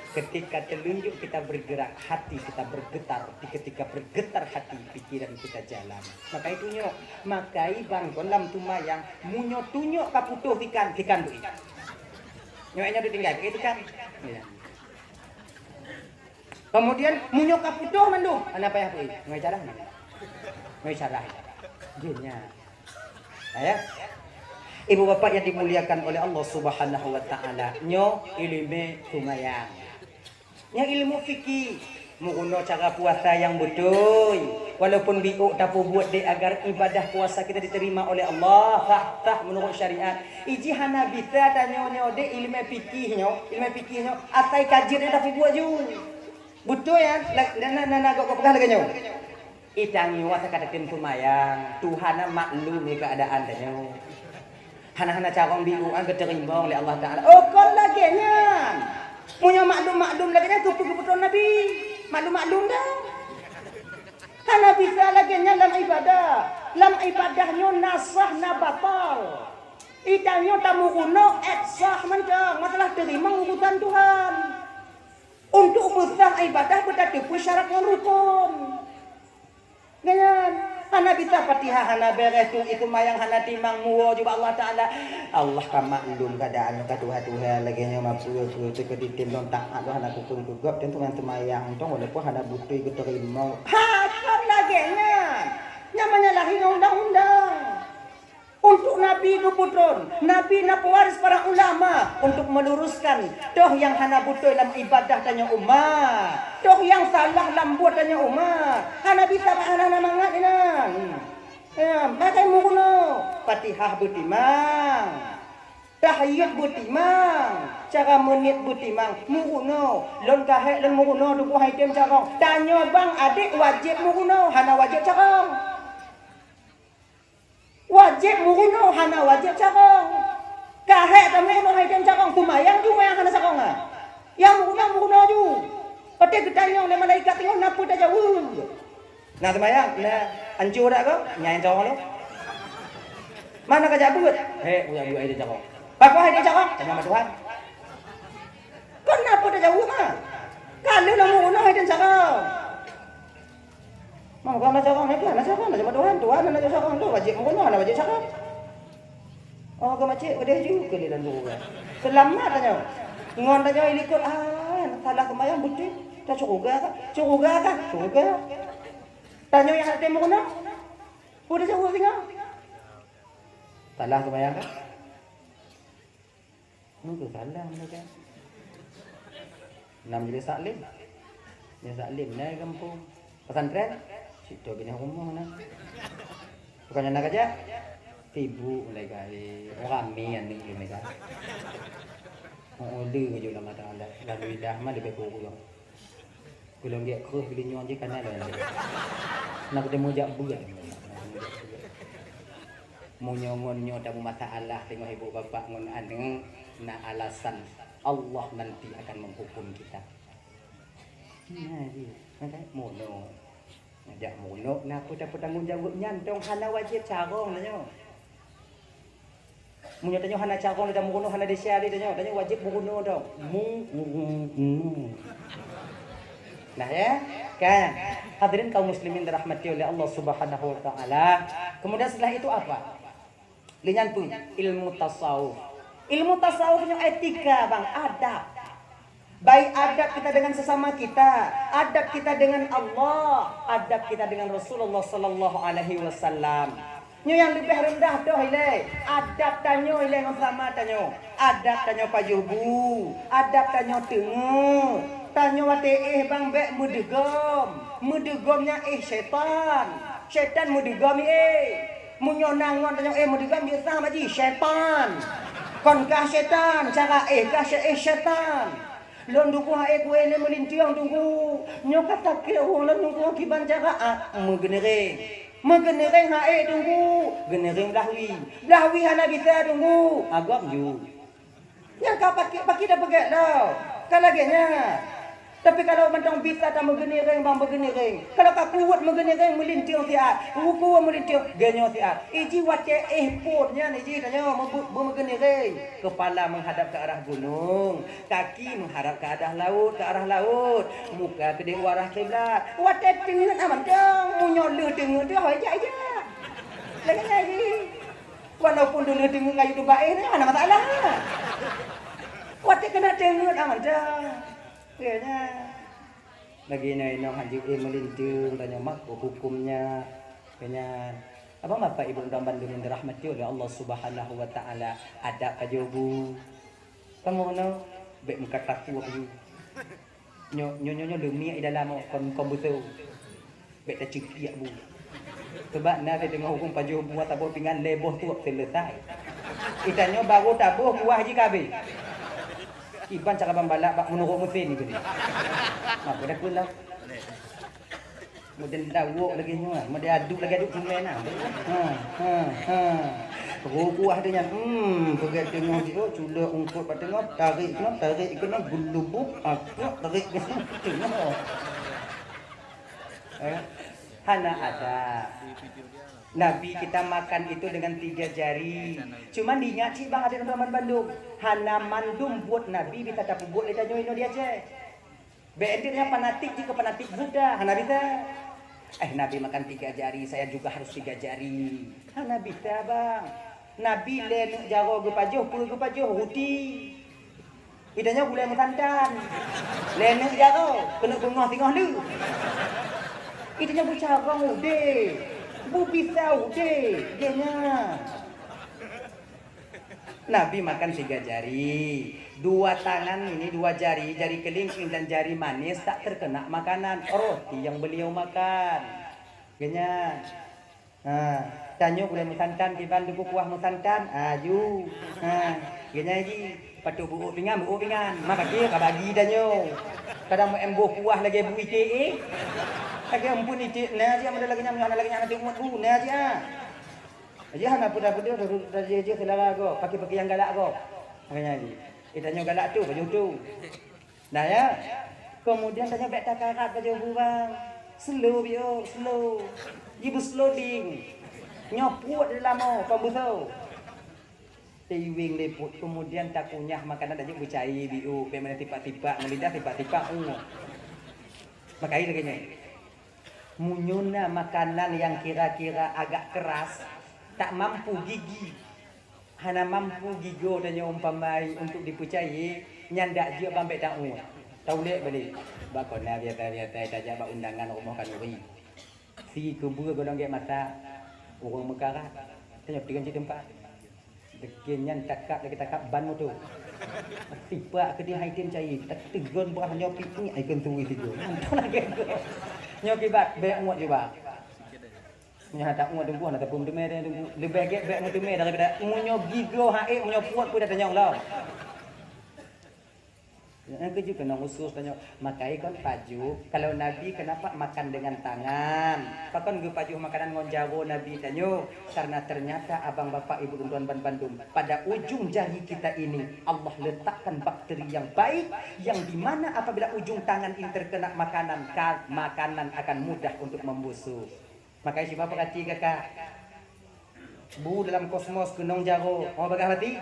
Speaker 2: Ketika telunjuk kita bergerak, hati kita bergetar. Ketika bergetar hati, pikiran kita jalan. Maka itu nyok, makai bang kolam tumayang munyo tunyok kaputuh ikan dui. Nyoknya ditinggal, begitu kan? Ya. Kemudian munyo kaputuh mandung. Apa ya bu? Ngai jalan. Mau syarah. Gini. Ya. Ibu bapak yang dimuliakan oleh Allah Subhanahu wa taala, nyo ilmu kumayang. Nya ilmu fikih, menggunakan cara puasa yang betul. Walaupun biuk tapi buat dia agar ibadah puasa kita diterima oleh Allah sah menurut syariat. Iji Hanabita tanya de ilmu fikihnya, asai kajian dia tapi buat ju. Betul ya? Nana kok pegang lagi nyo. Itangi wasa kata tim kumayang, Tuhan maklum ni keadaan tanya. Hana-hana carong biuan keterima oleh Allah Ta'ala. Oh, kau lagi nyan. Punya maklum lagi nyan. Kupu-kupu Nabi. Maklum dah. Hana bisa lagi nyan dalam ibadah. Dalam ibadahnya nasah na batal. Itanya tamu kuno sah mancang. Masalah terima urusan Tuhan. Untuk urusan ibadah berarti pun syarat yang rukun. Ganyan. Hana bisa Fatihah, hana beres itu mayang hana timang muo juga Allah Ta'ala. Allah kan maklum keadaan ka Tuhan lagi nya mampu itu ke ditim don taat do hana kukung kugap tentu yang temayang tong walaupun hana butuh keterima. Ha, kan lagi nya. Namanya lahir undang-undang. Untuk Nabi Nubutron, Nabi na pewaris para ulama untuk meluruskan toh yang hana butuh dalam ibadah tanya umat, toh yang salah lambut tanya umat. Hana bisa hana mangat inan. Ya, pakai mukuno, Fatihah butimang, tahiyat butimang, cara menit butimang, mukuno, lon kahek lon mukuno duku haitem carong. Tanya bang adik wajib mukuno, hana wajib carong. Wajib mukuno hana wajib carong. Kahek ta mukuno haitem carong kumayang ju mayang hana carong ah. Yang mukuno ju. Pate gedanyong le malaikat tengok napu ta jauh. Nah temayang le ancur dak ko nyai carong lo. Mana ka jabut? Uya bu ai carong. Papa hai carong sama Tuhan. Kan napu ta jauh mah. Kalau la mukuno haitem carong. Mau kau nak cakap ni nak cakap nak Tuhan nak cakap tu wajib mungkin nak wajib cakap. Oh kau macam udah juga ni dan tu. Selamat tanya. Ngon tanya ini ikut salah kemayang betul. Tak cukup kan? Tanya yang hati mau nak? Udah jauh tinggal. Salah kemayang kan? Mungkin salah mereka. Nam jadi saklim. Dia saklim naik kampung. Pesantren. Situ gini rumah mana? Bukannya nak aja? Tibu mulai kali. Rame yang ni mereka. Order je lah mata anda. Lalu dah mah lebih kurang. Kalau dia kerus beli nyon je kan ada. Nak ketemu jak buat. Mu nyongon nyo tak masalah tengok ibu bapa ngon aneng na alasan Allah nanti akan menghukum kita. Nah, dia. Ada mono. Ada mono nak putar tanggung jawab nyantong hana wajib carong tanya. Munyo tanya hana carong dah mono hana desiari tanya wajib mono dong. Nah ya, kan. Hadirin kaum muslimin dirahmati oleh Allah Subhanahu wa taala. Kemudian setelah itu apa? Linyan pun ilmu tasawuf. Ilmu tasawufnya etika, Bang, adab. Baik adab kita dengan sesama kita, adab kita dengan Allah, adab kita dengan Rasulullah sallallahu alaihi wasallam. Nyo yang lebih rendah doh ile, adab tanyo ile ngom sama tanyo. Adab tanyo pajubu, adab tanyo tengu. Tanyo wate bang bek mudegom. Mudegomnya syaitan. Syaitan mudegom munyo nangon tanyo mudegom dia sama ji syaitan. Kon kah syaitan, cara kah syaitan. Lon duku hae kue ne melintiang tunggu nyokat tak ke lon tunggu kiban jaga megenereng hae tunggu genereng lahwi hana bisa tunggu agak ju yang kau pakai dah pegat dah kalagenya tapi kalau mentang bisa tak megenereng bang megenereng kalau kau kuat megenereng melintiang siat kuat melintiang genyo siat iji wate potnya iji tanya megenereng kepala menghadap ke arah gunung kaki menghadap ke arah laut muka ke arah kiblat wate tengen aman dong munyol tengen dia aja lagi walaupun dulu tengen kayu tu baik mana masalah wate kena tengen aman dong kayaknya lagi naik haji melintir tanya mak hukumnya Kanya abang bapak ibu dan Bandung yang dirahmati oleh Allah Subhanahu wa taala, ada kajobu. Kamu no bek muka taku aku. Nyo demi dalam komputer. Bek tak cekik bu. Sebab nak tengok hukum pajobu atau pingan leboh tu selesai. Itanyo baru tabuh kuah je kabeh. Iban cakap balak bak menurut mesin ni gini. Apa dah pula. Kemudian dawuk lagi nyo ah. Kemudian aduk semen ah. Kuah dia pergi tengok dia cula ungkut pat tengok tarik kena gelubuk tarik tengok. Hana ada. Nabi kita makan itu dengan 3 jari. Cuman diingat sih bang ada teman Bandung. Hana mandum buat Nabi bisa tak buat dia tanyo dia je. Beendnya fanatik jika fanatik Buddha. Hana bisa. Nabi makan 3 jari, saya juga harus 3 jari. Hana bisa bang. Nabi len jaro ge pajuh, pu ge pajuh ruti. Idanya gula santan. Len jaro kena bengah-tengah lu. Idanya bicara ude. Bu bisa ude. Genya. Nabi makan 3 jari. 2 tangan ini 2 jari, jari kelingking dan jari manis tak terkena makanan roti yang beliau makan. Genya. Tanyo boleh musantan kiban duku kuah musantan. Aju. Genya lagi. Patu buuk pingan. Maka dia bagi tanyo. Kadang mau embuh kuah lagi bu ITE. Lagi ampun ITE nah dia ada lagi nanti umut bu nah dia. Aja hana budak-budak dari je selera go, pakai yang galak go. Makanya lagi. Tanya galak tu baju tu. Nah ya. Kemudian tanya bek takarat baju bang. Slow bio, slow. Ibu slowing. Nyoput dalam mau pembuso. Tiwing leput kemudian tak kunyah makanan aja bucai bio, pemene tiba-tiba melidah tiba-tiba Makai lagi ni. Munyuna makanan yang kira-kira agak keras tak mampu gigi. Hana mampu gigo dan umpamai untuk dipercayai nyandak dia bambek tak tahu lek balik bakona biasa saja bak undangan rumah kanuri si kubur golong gek mata orang Mekah tanya pergi di tempat dekinnya takap lagi takap ban tu tiba ke dia haitin cai tak tegon berah nyopi ni ikon tu itu tu lagi nyopi bat bek muat juga nya tak muat tunggu nak tepung demi dia tunggu lebih gek bek demi daripada munyo gigo hae munyo puat pun dah tanya Allah. Yang keju kena khusus tanya makai kon paju kalau Nabi kenapa makan dengan tangan pakon ge paju makanan ngonjago Nabi tanyo karena ternyata abang bapak ibu tuan Bandung pada ujung jari kita ini Allah letakkan bakteri yang baik yang dimana apabila ujung tangan ini terkena makanan akan mudah untuk membusuk. Makanya si bapak kati kakak bu dalam kosmos gunung jaro mau bagah hati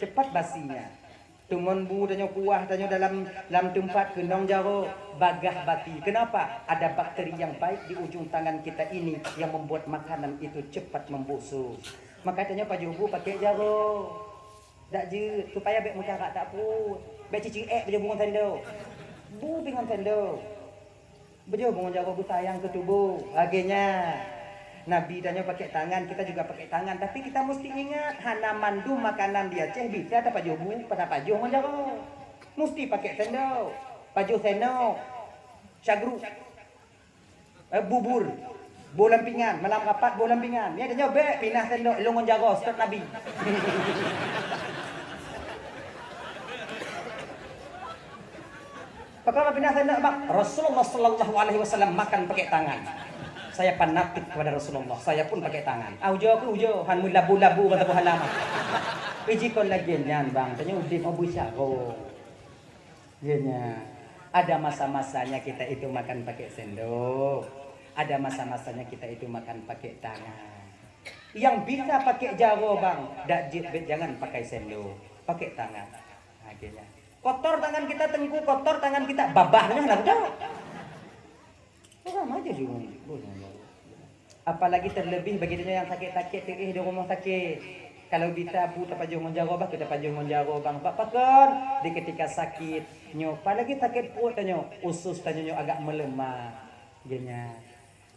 Speaker 2: cepat basinya tumun bu danyo kuah danyo dalam tempat gunung jaro bagah bati. Kenapa? Ada bakteri yang baik di ujung tangan kita ini yang membuat makanan itu cepat membusuk. Makanya paju bu pakai jaro dak je supaya bek muka tak pun bek cicing baju bunga tendo bu bingung tendo bejo bunga jaro bu sayang ke tubuh akhirnya Nabi tanya pakai tangan, kita juga pakai tangan, tapi kita mesti ingat hana mandu makanan dia ceh bisa ada paju bu pada paju bunga jaro mesti pakai tendo paju seno syagru bubur bolam pingan malam rapat bolam pingan ni adanya bek pinah tendo longon jaro start Nabi. Perkara pindah tenda Rasulullah sallallahu alaihi wasallam makan pakai tangan. Saya fanatik kepada Rasulullah. Saya pun pakai tangan. Ujo han labu-labu kata halaman. Iji kon lagi nyan bang, tanya udip mau bicara. Nya ada masa-masanya kita itu makan pakai sendok. Ada masa-masanya kita itu makan pakai tangan. Yang bisa pakai jaro bang, jangan pakai sendok, pakai tangan. Akhirnya kotor tangan kita tengku, kotor tangan kita babahnya lah udah. Orang aja juga. Apalagi terlebih bagi dia yang sakit-sakit di rumah sakit. Kalau bisa bu tapaju monjaro bah kita paju monjaro bang pakon di ketika sakit nyo apalagi sakit perut tanyo usus tanyo agak melemah genya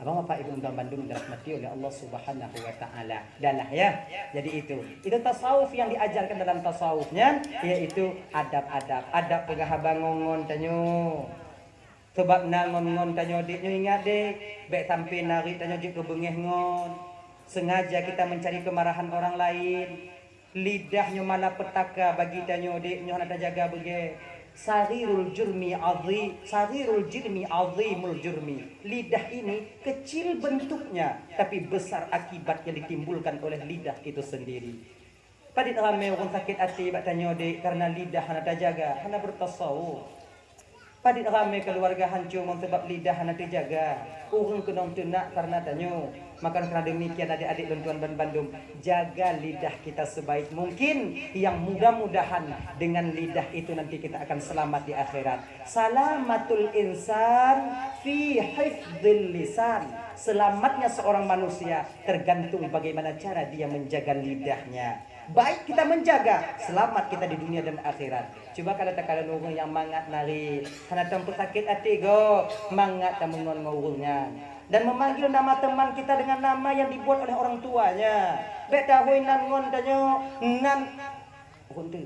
Speaker 2: Abang Bapak Ibu Tuan Bandung dirahmati oleh Allah Subhanahu wa taala. Dalah ya. Jadi itu tasawuf yang diajarkan dalam tasawufnya yaitu adab-adab. Adab pegah bangongon tanyo. Sebab nangon-ngon tanyo dik ingat dik, bek sampai nari tanyo dik ke bengeh ngon. Sengaja kita mencari kemarahan orang lain. Lidahnya malah petaka bagi tanyo dik nyo nak jaga bege. Sarirul jurmi azimul jurmi. Lidah ini kecil bentuknya tapi besar akibat yang ditimbulkan oleh lidah itu sendiri. Padit rame orang sakit hati bak tanyo dik karena lidah hana jaga, hana bertasawuf. Padit rame keluarga hancur sebab lidah hana dijaga. Urung kenong tunak karena tanyo. Maka karena demikian adik-adik dan tuan Bandung, jaga lidah kita sebaik mungkin. Yang mudah-mudahan dengan lidah itu nanti kita akan selamat di akhirat. Salamatul insan fi hifdzil lisan. Selamatnya seorang manusia tergantung bagaimana cara dia menjaga lidahnya. Baik kita menjaga, selamat kita di dunia dan akhirat. Coba kalau tak ada orang yang mangat nari, karena tempat sakit hati go, mangat tamu non ngurungnya. Dan memanggil nama teman kita dengan nama yang dibuat oleh orang tuanya. Beta hui nan ngon tanyo nan. Kunti.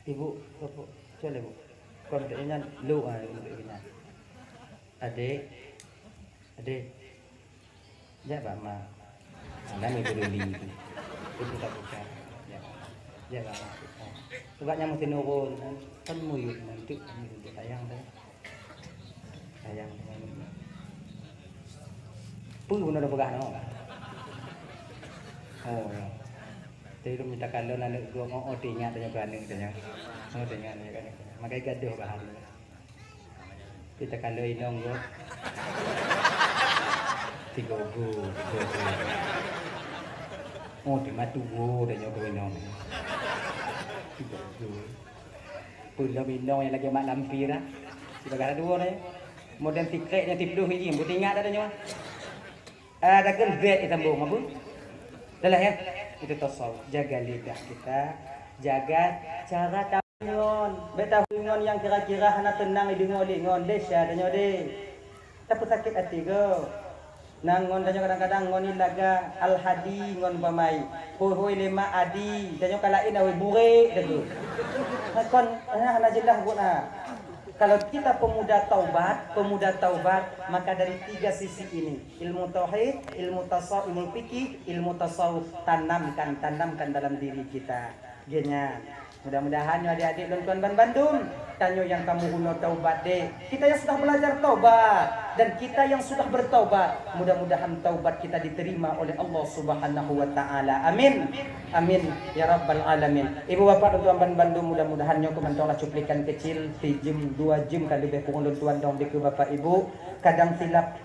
Speaker 2: Ibu, apa? Coba ibu. Kontennya lu ibunya. Adik. Jawab ma. Anda mau beli itu tak bicara. Ya lah. Sebabnya mesti nurun kan muyut nanti sayang dah. Sayang. Pun guna dah pegang no. Oh. Jadi lu minta kalau nak gua mau tinggal tanya berani tanya. Mau tinggal ni kan. Makai gaduh bahari. Kita kalau inong gua. Tiga gua. Oh, di matu gua dah nyoba inong. Tiga gua. Pula inong yang lagi mak lampir ah. Kita ada dua ni. Modern tiket yang tipu ini, buat ingat dah nyoba. Ada kan bed ditambung apa? Dah ya. Itu tasawuf. Jaga lidah kita, jaga cara tangon. Beta ngon yang kira-kira hana tenang di ngon desa danyo de. Tapi sakit hati go. Nangon danyo kadang-kadang ngon ilaga al hadi ngon pamai. Hoi lema adi danyo kalain awe bure dego. Kon hana jelah guna. Kalau kita pemuda taubat, maka dari tiga sisi ini, ilmu tauhid, ilmu tasawuf, ilmu fikih, ilmu tasawuf tanamkan dalam diri kita. Genya. Mudah-mudahan adik-adik dan tuan Bandung, tanyo yang kamu huno taubat deh. Kita yang sudah belajar taubat dan kita yang sudah bertaubat, mudah-mudahan taubat kita diterima oleh Allah Subhanahu wa taala. Amin. Amin ya rabbal alamin. Ibu bapak dan tuan Bandung, mudah-mudahan nyo kemantonglah cuplikan kecil 3 jam 2 jam kali lebih kurang tuan dong di bapak ibu. Kadang tilap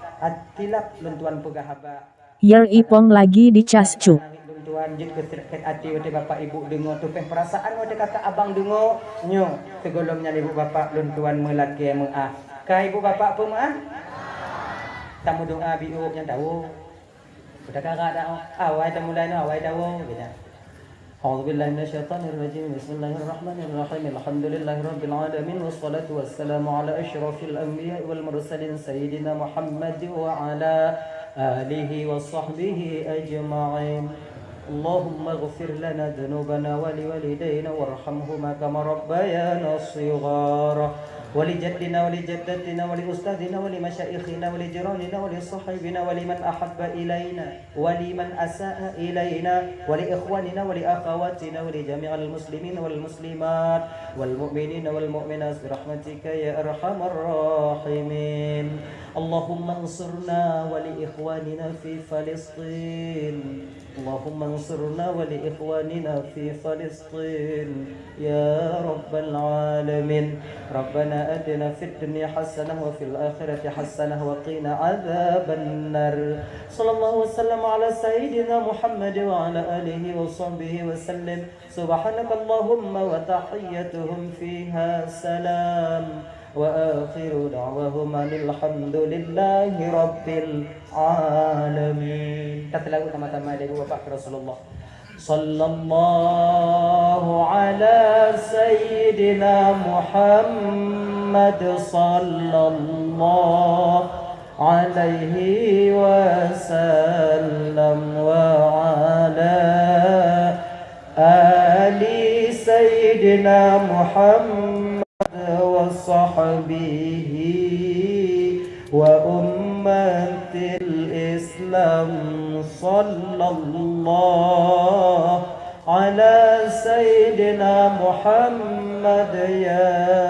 Speaker 2: tuan pegahaba.
Speaker 3: Yer ipong lagi di Cascuk.
Speaker 2: Tuan jid keterkait hati wate bapak ibu dengo tupeh perasaan wate kakak abang dengo nyo segolongnya ibu bapak lun tuan melaki meah kai ibu bapak pun meah tamu doa biu yang tahu udah kakak dah awai tamu lain awai tahu gitu. A'udzubillahi minasyaitonir rajim. Bismillahirrahmanirrahim. Alhamdulillahirabbil alamin wassalatu wassalamu ala asyrafil anbiya'i wal mursalin sayyidina Muhammad wa ala alihi wa sahbihi ajma'in. اللهم اغفر لنا ذنوبنا ولوالدينا وارحمهما كما ربيانا صغارا ولجدنا ولجدتنا ولأستاذنا ولمشايخنا ولجيراننا ولصاحبنا ولمن أحب إلينا ولمن أساء إلينا ولإخواننا ولأخواتنا ولجميع المسلمين والمسلمات والمؤمنين والمؤمنات برحمتك يا أرحم الراحمين. اللهم انصرنا ولإخواننا في فلسطين. اللهم انصرنا ولإخواننا في فلسطين يا رب العالمين. ربنا آتنا في الدنيا حسنة وفي الآخرة حسنة وقنا عذاب النار. صلى الله وسلم على سيدنا محمد وعلى آله وصحبه وسلم. سبحانك اللهم وتحيتهم فيها سلام وآخر دعواهم أن الحمد لله رب العالمين. Kita lagu sama-sama dari Bapak Rasulullah. Sallallahu ala sayyidina Muhammad sallallahu
Speaker 4: عليه وسلم وعلى آل سيدنا محمد وصحبه وأمة الإسلام صلى الله على سيدنا محمد يا